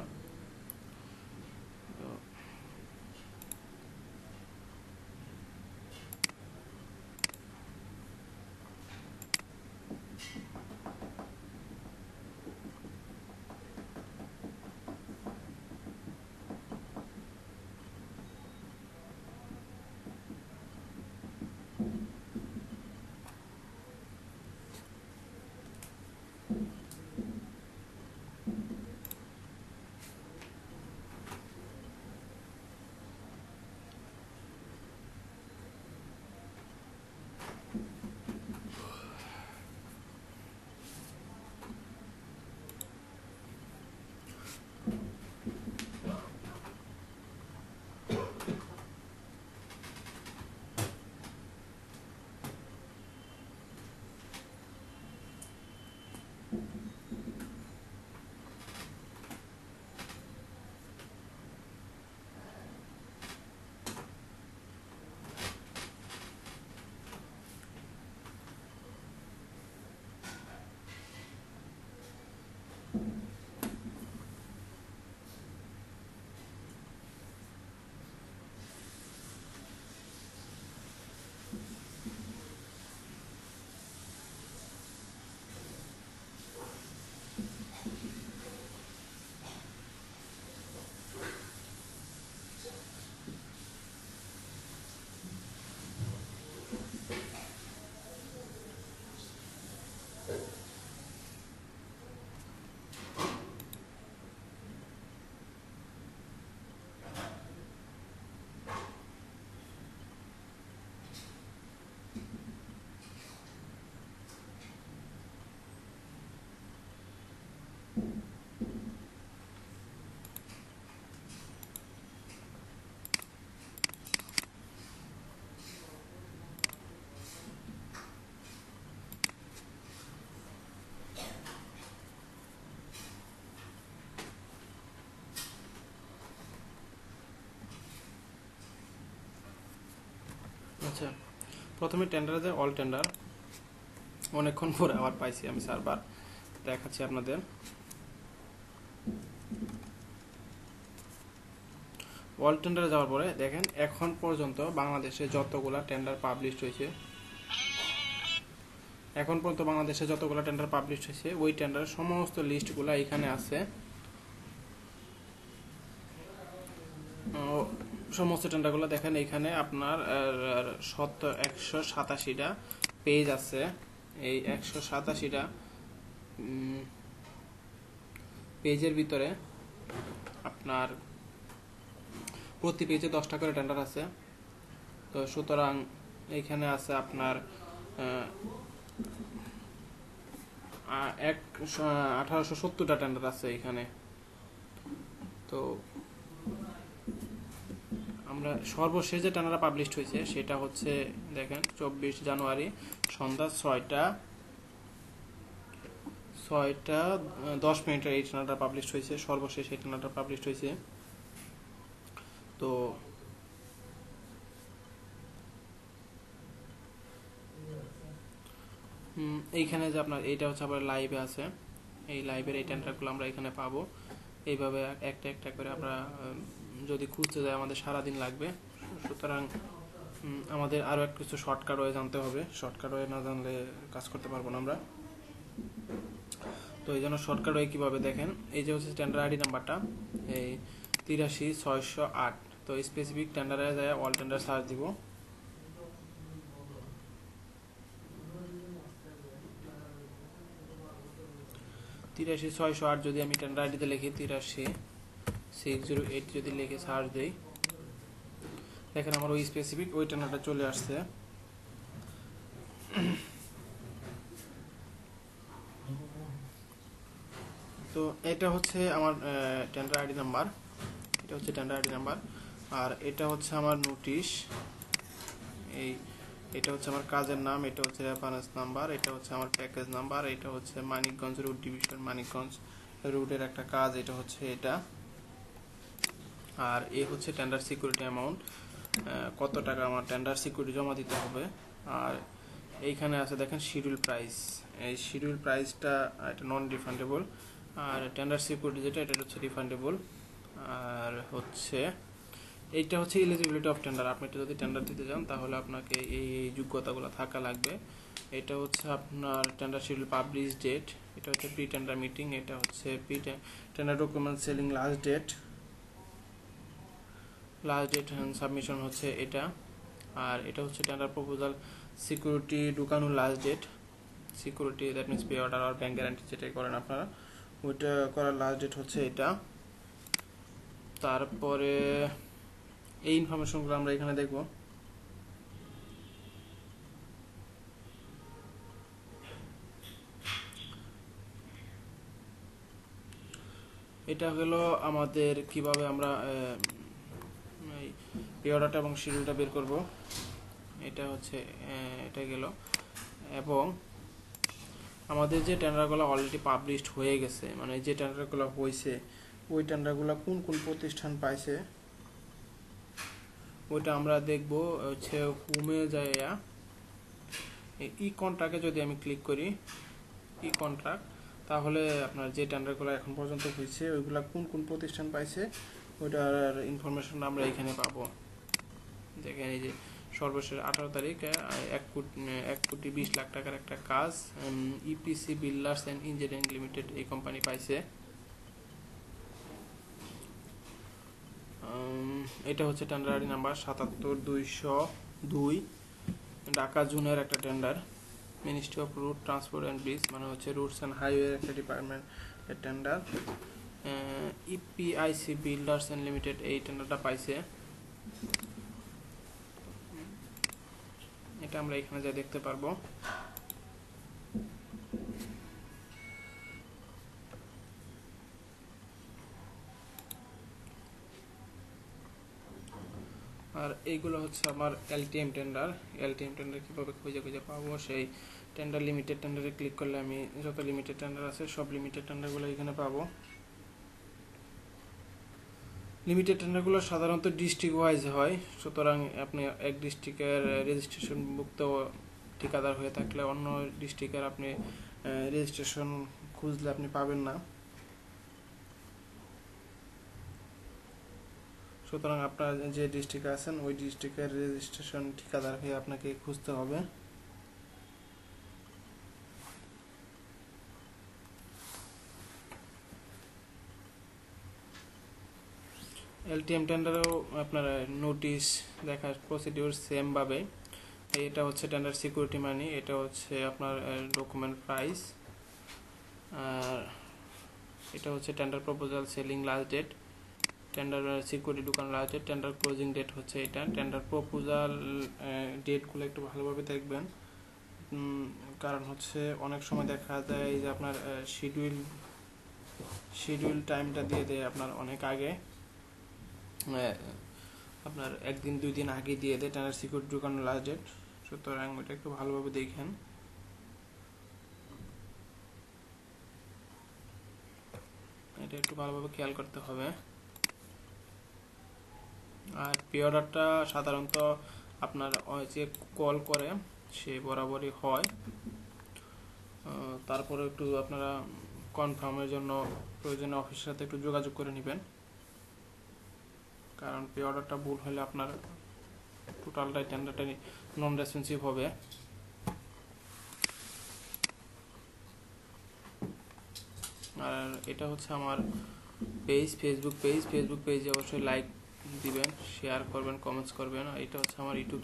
আচ্ছা, প্রথমে টেন্ডারে অল টেন্ডার, অনেকক্ষণ পরে আবার পাইছি আমি সার্ভার, দেখাচ্ছি আপনাদের। অল টেন্ডারে যাওয়ার পরে দেখেন এখন পর্যন্ত বাংলাদেশে যতগুলা টেন্ডার পাবলিশ হয়েছে, ওই টেন্ডারের সমস্ত লিস্টগুলা এখানে আছে। সমস্ত টেন্ডারগুলো দেখেন এখানে আপনার 187টা পেজ আছে। এই 187টা পেজের ভিতরে আপনার প্রতি পেজে 10টা করে টেন্ডার আছে। তো সুতরাং এখানে আছে আপনার 1870টা টেন্ডার আছে এখানে। তো আমরা সর্বশেষ যে টেন্ডারটা পাবলিশ হয়েছে সেটা হচ্ছে দেখেন 24 জানুয়ারি সন্ধ্যা 6টা 10 মিনিটের এই টেন্ডারটা পাবলিশ হয়েছে। সর্বশেষ এই টেন্ডারটা পাবলিশ হয়েছে। তো এইখানে যে আপনার এইটা হচ্ছে আবার লাইভে আছে, এই লাইভের এই টেন্ডারগুলো আমরা এখানে পাবো। এইভাবে একটা একটা করে আমরা যদি খুঁজতে যাই আমাদের সারাদিন লাগবে। সুতরাং আমাদের আরও এক কিছু শর্টকাট ওয়ে জানতে হবে, শর্টকাট ওয়ে না জানলে কাজ করতে পারবো না আমরা। তো এই জন্য শর্টকাট ওয়ে কীভাবে দেখেন, এই যে হচ্ছে টেন্ডার আইডি নাম্বারটা এই 83-608। তো স্পেসিফিক টেন্ডারে যায় অল টেন্ডার সার্চ দিব। তিরাশি 608 যদি আমি টেন্ডার আইডিতে লিখি 83-608 যদি লিখে সার্চ দিই, দেখেন আমার ওই স্পেসিফিক ওই টেন্ডারটা চলে আসছে। তো এটা হচ্ছে আমার টেন্ডার আইডি নাম্বার, এটা হচ্ছে টেন্ডার আইডি নাম্বার। আর এটা হচ্ছে আমার নোটিশ, এটা হচ্ছে আমার কাজের নাম, এটা হচ্ছে রেফারেন্স নাম্বার, এটা হচ্ছে আমার প্যাকেজ নাম্বার, এটা হচ্ছে মানিকগঞ্জ রুট ডিভিশন, মানিকগঞ্জ রুটের একটা কাজ, এটা হচ্ছে এটা। আর এই হচ্ছে টেন্ডার সিকিউরিটি অ্যামাউন্ট, কত টাকা আমার টেন্ডার সিকিউরিটি জমা দিতে হবে। আর এইখানে আছে দেখেন শিডিউল প্রাইস, এই শিডিউল প্রাইসটা এটা নন রিফান্ডেবল। আর টেন্ডার সিকিউরিটি যেটা এটা হচ্ছে রিফান্ডেবল। আর হচ্ছে এইটা হচ্ছে এলিজিবিলিটি অফ টেন্ডার, আপনি যদি টেন্ডার দিতে চান তাহলে আপনাকে এই যোগ্যতাগুলো থাকা লাগবে। এটা হচ্ছে আপনার টেন্ডার শিডিউল পাবলিশ ডেট, এটা হচ্ছে প্রি টেন্ডার মিটিং, এটা হচ্ছে pre tender document selling last date submission হচ্ছে এটা। আর এটা হচ্ছে টেন্ডার প্রপোজাল সিকিউরিটি ঢুকানোর last date, security that means pay order আর ব্যাংক গ্যারান্টি যেটাই করেন আপনারা, ওইটা করার লাস্ট ডেট হচ্ছে এটা। তারপরে এই ইনফরমেশনগুলো আমরা এখানে দেখব। এটা হলো আমাদের কিভাবে আমরা পে অর্ডারটা এবং শিডিউলটা বের করব। এটা হচ্ছে এটা গেল। এবং আমাদের যে টেন্ডারগুলো অলরেডি পাবলিশড হয়ে গেছে, মানে যে টেন্ডারগুলো হয়েছে ওই টেন্ডারগুলো কোন কোন প্রতিষ্ঠান পাইছে ওইটা আমরা দেখব। হচ্ছে হোমে যাইয়া ই কন্ট্রাক্টে যদি আমি ক্লিক করি ই কন্ট্রাক্ট, তাহলে আপনার যে টেন্ডারগুলো এখন পর্যন্ত হয়েছে ওইগুলো কোন কোন প্রতিষ্ঠান পাইছে ওইটার ইনফরমেশন আমরা এখানে পাবো। দেখেন এই যে সর্বশেষ 18 তারিখ 1,20,00,000 টাকার একটা কাজ EPC builders and engineering limited এই কোম্পানি পাইছে। এটা হচ্ছে টেন্ডার আইডি নাম্বার 77-202, ঢাকা জোনের একটা tender, ministry of route transport and bridge, মানে হচ্ছে রুটস অ্যান্ড হাইওয়ে একটা ডিপার্টমেন্টের tender. EPIC builders and limited এই টেন্ডারটা পাইছে। এটা আমরা এখানে যা দেখতে পারবো। আর এইগুলো হচ্ছে আমার এলটিএম টেন্ডার। এলটিএম টেন্ডার কীভাবে খুঁজে খুঁজে পাবো, সেই টেন্ডার লিমিটেড টেন্ডারে ক্লিক করলে আমি যত লিমিটেড টেন্ডার আছে সব লিমিটেড টেন্ডারগুলো এখানে পাবো। লিমিটেড টেন্ডারগুলো সাধারণত ডিস্ট্রিক্ট ওয়াইজ হয়, সুতরাং আপনি এক ডিস্ট্রিক্টের রেজিস্ট্রেশন মুক্ত ঠিকাদার হয়ে থাকলে অন্য ডিস্ট্রিক্টের আপনি রেজিস্ট্রেশন খুঁজলে আপনি পাবেন না। সুতরাং আপনার যে ডিস্ট্রিক্টে আছেন ওই ডিস্ট্রিক্টের রেজিস্ট্রেশন ঠিকাদার হয়ে আপনাকে খুঁজতে হবে। এলটিএম টেন্ডারেও আপনার নোটিশ দেখার প্রসিডিউর সেম ভাবে। এটা হচ্ছে টেন্ডার সিকিউরিটি মানি, এটা হচ্ছে আপনার ডকুমেন্ট প্রাইস, আর এটা হচ্ছে tender proposal selling last date, tender security ঢুকানো last date, tender closing date হচ্ছে এটা। টেন্ডার প্রপোজাল ডেটগুলো একটু ভালোভাবে দেখবেন, কারণ হচ্ছে অনেক সময় দেখা যায় যে আপনার শিডিউল টাইমটা দিয়ে দেয় আপনার অনেক আগে, আপনার একদিন 2 দিন আগে দিয়ে দেয় টেন্ডার সিকিউরিটি ঢুকানো লাস্ট ডেট। সুতরাং ওইটা একটু ভালোভাবে দেখেন। এটা একটু ভালোভাবে খেয়াল করতে হবে। আর পে অর্ডারটা সাধারণত আপনার যে কল করে সে বরাবরই হয়। তারপরে একটু আপনারা কনফার্মের জন্য প্রয়োজনে অফিসের সাথে একটু যোগাযোগ করে নেবেন, কারণ পে অর্ডারটা ভুল হলে আপনার টোটালটাই টেন্ডারটা নন রেসপন্সিভ হবে। আর এটা হচ্ছে আমার পেজ, ফেসবুক পেজে অবশ্যই লাইক দিবেন, শেয়ার করবেন, কমেন্টস করবেন। আর এটা হচ্ছে আমার ইউটিউব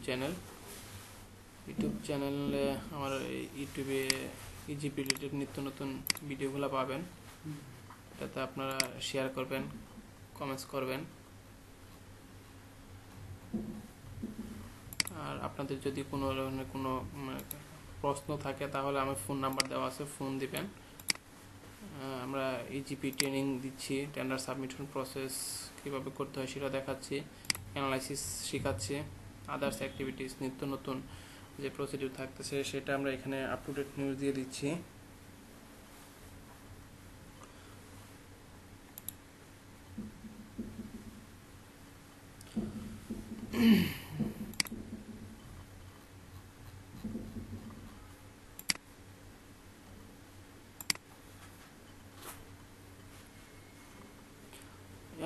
চ্যানেলে আমার ইউটিউবে ইজিপি রিলেটেড নিত্য নতুন ভিডিওগুলো পাবেন, এটাতে আপনারা শেয়ার করবেন, কমেন্টস করবেন। আর আপনাদের যদি কোনো ধরনের কোনো প্রশ্ন থাকে তাহলে আমার ফোন নাম্বার দেওয়া আছে, ফোন দিবেন। আমরা ইজিপি ট্রেনিং দিচ্ছি, টেন্ডার সাবমিশন প্রসেস কীভাবে করতে হয় সেটা দেখাচ্ছি, অ্যানালাইসিস শেখাচ্ছি, আদার্স অ্যাক্টিভিটিস নিত্য নতুন যে প্রসিডিউর থাকতেছে সেটা আমরা এখানে আপ টু ডেট নিউজ দিয়ে দিচ্ছি।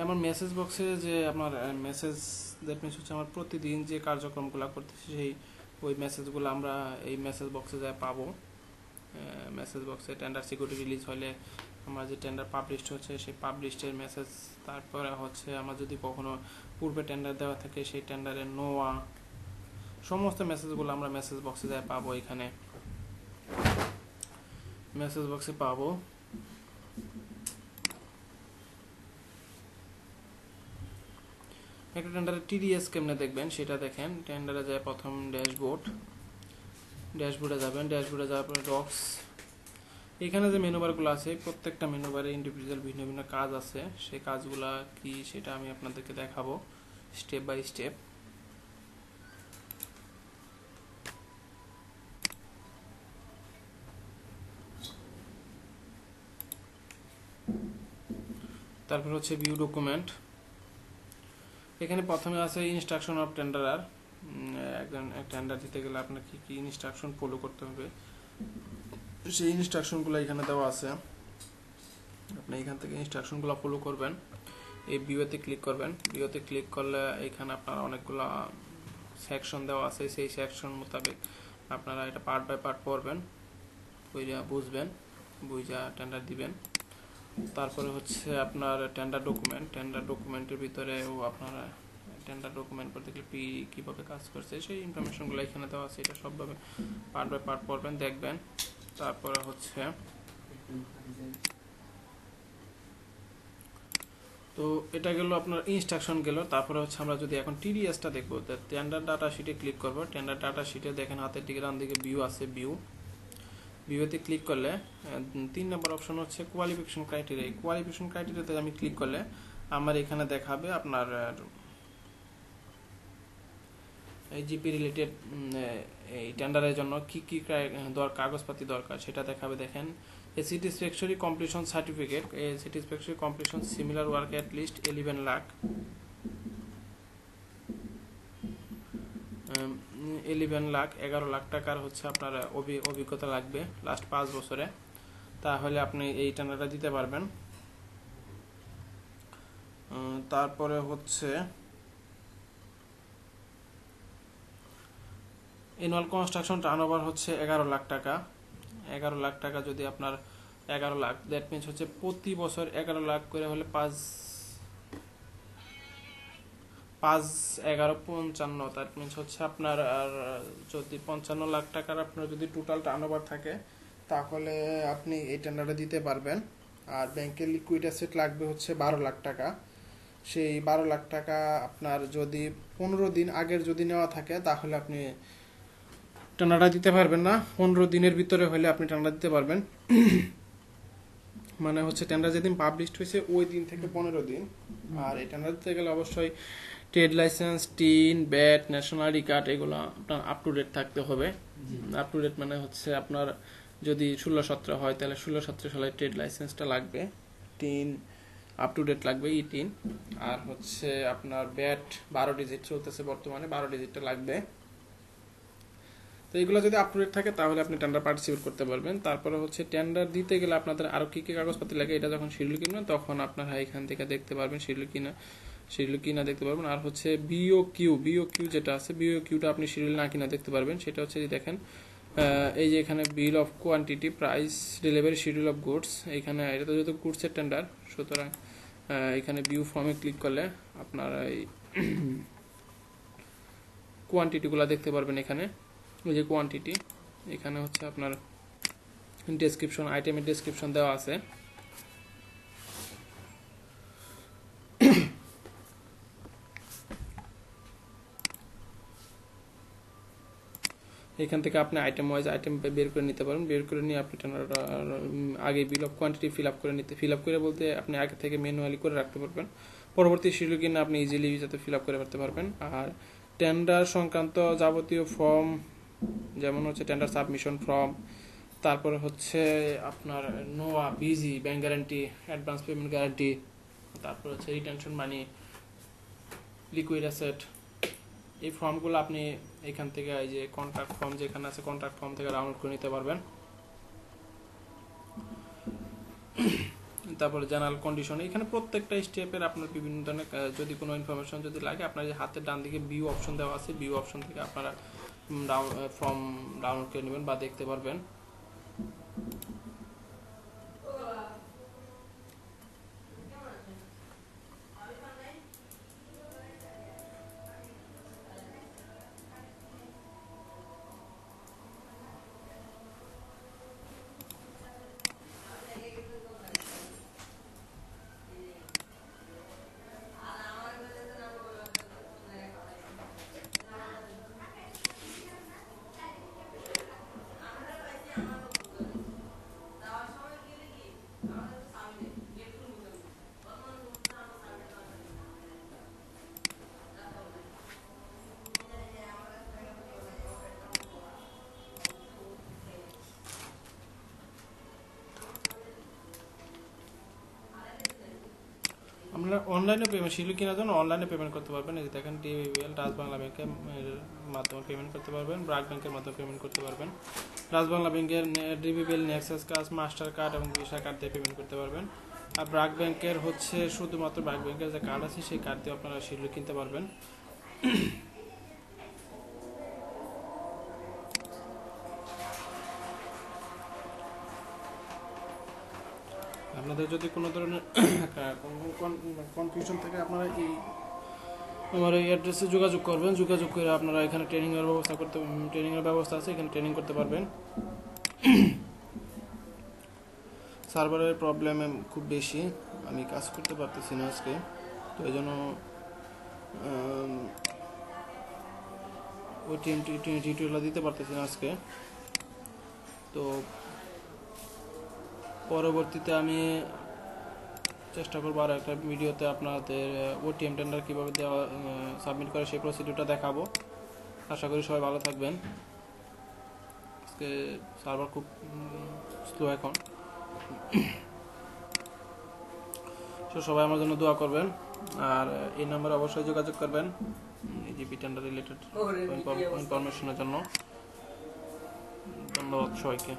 আমার মেসেজ বক্সে যে আপনার মেসেজ, দ্যাট মিনস হচ্ছে আমার প্রতিদিন যে কার্যক্রমগুলো করতেছি সেই ওই মেসেজগুলো আমরা এই মেসেজ বক্সে যা পাবো। মেসেজ বক্সে টেন্ডার সিকিউরিটি রিলিজ হলে আমার যে টেন্ডার পাবলিশড হচ্ছে সেই পাবলিশডের মেসেজ, তারপরে হচ্ছে আমার যদি কখনো পূর্বে টেন্ডার দেওয়া থাকে সেই টেন্ডারের নোয়া, সমস্ত মেসেজগুলো আমরা মেসেজ বক্সে যা পাবো, এখানে মেসেজ বক্সে পাবো। একটা টেন্ডারের টিডিএস কেমনে দেখবেন সেটা দেখেন। টেন্ডারে যায় প্রথম ড্যাশবোর্ডে যাবেন, ড্যাশবোর্ডে যাওয়ার পরে ডক্স, এখানে যে মেনু বারগুলো আছে প্রত্যেকটা মেনু বারে ইন্ডিভিজুয়াল ভিন্ন ভিন্ন কাজ আছে, সেই কাজগুলা কি সেটা আমি আপনাদেরকে দেখাবো স্টেপ বাই স্টেপ। তারপর হচ্ছে ভিউ ডকুমেন্ট, এখানে প্রথমে আছে ইনস্ট্রাকশন অফ টেন্ডারার। একজন টেন্ডার দিতে গেলে আপনার কি কি ইনস্ট্রাকশন ফলো করতে হবে সেই ইনস্ট্রাকশনগুলো এখানে দেওয়া আছে, আপনি এখান থেকে ইনস্ট্রাকশনগুলো ফলো করবেন। এই ভিউতে ক্লিক করবেন, ভিউতে ক্লিক করলে এখানে আপনার অনেকগুলো সেকশন দেওয়া আছে, সেই সেকশন মোতাবেক আপনারা এটা পার্ট বাই পার্ট পড়বেন, বুঝবেন, বুঝা টেন্ডার দিবেন। তারপরে হচ্ছে আপনার টেন্ডার ডকুমেন্টের ভিতরেও আপনারা টেন্ডার ডকুমেন্ট করতে গেলে কীভাবে কাজ করছে সেই ইনফরমেশনগুলো এখানে দেওয়া আছে, এটা সবভাবে পার্ট বাই পার্ট পড়বেন, দেখবেন। তারপরে হচ্ছে তো এটা গেল আপনার ইনস্ট্রাকশন গেল। তারপরে হচ্ছে আমরা যদি এখন টিডিএসটা দেখবো, টেন্ডার ডাটা শিটে ক্লিক করবো। টেন্ডার ডাটা শিটে দেখেন হাতের দিকে ডান দিকে ভিউ আছে, ভিউতে ক্লিক করলে 3 নম্বর অপশন হচ্ছে কোয়ালিফিকেশন ক্রাইটেরিয়া। কোয়ালিফিকেশন ক্রাইটেরিয়াতে আমি ক্লিক করলে আমার এখানে দেখাবে আপনার জিপি রিলেটেড এই টেন্ডারের জন্য কি কি কাগজপাতি দরকার সেটা দেখাবে। দেখেন a satisfactory completion certificate, a satisfactory completion similar work at least 11 lakh, 11 lakh টাকার হচ্ছে আপনার অভিজ্ঞতা লাগবে লাস্ট 5 বছরে, তাহলে আপনি এই টেন্ডারটা দিতে পারবেন। তারপরে হচ্ছে অ্যানুয়াল কনস্ট্রাকশন টার্নওভার হচ্ছে 11 লাখ টাকা। 11 লাখ টাকা যদি আপনার 11 লাখ, দ্যাট মিনস হচ্ছে প্রতি বছর 11 লাখ করে হলে 5-11-55, দ্যাট মিনস হচ্ছে আপনার আর যদি 55 লাখ টাকার আপনার যদি টোটাল টার্নওভার থাকে তাহলে আপনি এই টেন্ডারটা দিতে পারবেন। আর ব্যাংকের লিকুইড অ্যাসেট লাগবে হচ্ছে 12 লাখ টাকা। সেই 12 লাখ টাকা আপনার যদি 15 দিন আগের যদি নেওয়া থাকে তাহলে আপনি টেন্ডারটা দিতে পারবেন না। 15 দিনের ভিতরে হলে আপনি টেন্ডার দিতে পারবেন। মানে হচ্ছে টেন্ডার যেদিন পাবলিশড হয়েছে ওই দিন থেকে 15 দিন। আর এই টেন্ডার দিতে গেলে অবশ্যই trade licence, tin, bat, nationality card এগুলো আপনার আপ টু ডেট থাকতে হবে। আপ টু ডেট মানে হচ্ছে আপনার যদি 16-17 হয় তাহলে 16-17 সালের ট্রেড লাইসেন্সটা লাগবে, টিন আপ টু ডেট লাগবে E3, আর হচ্ছে আপনার ব্যাট 12 ডিজিট চলতেছে বর্তমানে, 12 ডিজিটটা লাগবে। তো এগুলো যদি আপ টু ডেট থাকে তাহলে আপনি টেন্ডার পার্টিসিপেট করতে পারবেন। তারপরে হচ্ছে টেন্ডার দিতে গেলে আপনাদের আরো কি কি কাগজপত্র লাগে, এটা যখন শিডিউল কিনবেন তখন আপনারা এখান থেকে দেখতে পারবেন শিডিউল কিনা দেখতে পারবেন। আর হচ্ছে বিওকিউ যেটা আছে, বিওকিউটা আপনি শিডিউল না কিনা দেখতে পারবেন। সেটা হচ্ছে দেখেন এই যে এখানে বিল of quantity, price, delivery, schedule of goods, এখানে এটা তো যেহেতু গুডসের টেন্ডার, সুতরাং এখানে ভিউ ফর্মে ক্লিক করলে আপনারা এই কোয়ান্টিটিগুলো দেখতে পারবেন। এখানে ওই যে কোয়ান্টিটি, এখানে হচ্ছে আপনার ডেসক্রিপশন, আইটেমের ডেসক্রিপশন দেওয়া আছে। এখান থেকে আপনি আইটেম ওয়াইজ আইটেম বের করে নিতে পারেন। বের করে নিয়ে আপনি আগে বিল অফ কোয়ান্টিটি ফিল আপ করে বলতে আপনি আগে থেকে ম্যানুয়ালি করে রাখতে পারবেন। পরবর্তী শিডিউল কিনে আপনি ইজিলি যাতে ফিল আপ করে রাখতে পারবেন। আর টেন্ডার সংক্রান্ত যাবতীয় ফর্ম, যেমন হচ্ছে টেন্ডার সাবমিশন ফর্ম, তারপরে হচ্ছে আপনার নোয়া, busy, bank guarantee, advance payment guarantee, তারপর হচ্ছে রিটেনশন মানি, লিকুইড অ্যাসেট, এই ফর্মগুলো আপনি এখান থেকে এই যে কন্ট্রাক্ট ফর্ম যেখানে আছে কন্ট্রাক্ট ফর্ম থেকে ডাউনলোড করে নিতে পারবেন। তারপরে জেনারেল কন্ডিশন, এখানে প্রত্যেকটা স্টেপের আপনার বিভিন্ন ধরনের যদি কোনো ইনফরমেশন যদি লাগে, আপনার যে হাতের ডান দিকে ভিউ অপশন দেওয়া আছে, ভিউ অপশন থেকে আপনারা ফর্ম ডাউনলোড করে নেবেন বা দেখতে পারবেন। আমরা অনলাইনে পেমেন্ট, শিডিউল কেনার জন্য অনলাইনে পেমেন্ট করতে পারবেন। এই দেখেন ডিবিবিএল, ডাচ বাংলা ব্যাংকের মাধ্যমে পেমেন্ট করতে পারবেন, ব্রাক ব্যাংকের মাধ্যমে পেমেন্ট করতে পারবেন। ডাচ বাংলা ব্যাংকের DBBL Nexus card, master card এবং ভিসা কার্ড দিয়ে পেমেন্ট করতে পারবেন। আর ব্রাক ব্যাংকের হচ্ছে শুধুমাত্র ব্রাক ব্যাংকের যে কার্ড আছে সেই কার্ড দিয়ে আপনারা শিডিউল কিনতে পারবেন। আপনাদের যদি কোনো ধরনের কনফিউশন থাকে আপনারা আমার এই অ্যাড্রেসে যোগাযোগ করবেন। যোগাযোগ করে আপনারা এখানে ট্রেনিংয়ের ব্যবস্থা আছে, এখানে ট্রেনিং করতে পারবেন। সার্ভারের প্রবলেম খুব বেশি, আমি কাজ করতে পারতেছি না আজকে, তো এই জন্য ওই টিউটোরিয়াল দিতে পারতেছি না আজকে। তো পরবর্তীতে আমি চেষ্টা করবো আর একটা ভিডিওতে আপনাদের ওটিএম টেন্ডার কীভাবে দেওয়া সাবমিট করে সেই প্রসিডিউরটা দেখাবো। আশা করি সবাই ভালো থাকবেন। আজকে সার্ভার খুব স্লো এখন, তো সবাই আমার জন্য দোয়া করবেন। আর এই নম্বরে অবশ্যই যোগাযোগ করবেন ইজিপি টেন্ডার রিলেটেড ইনফরমেশনের জন্য। ধন্যবাদ সবাইকে।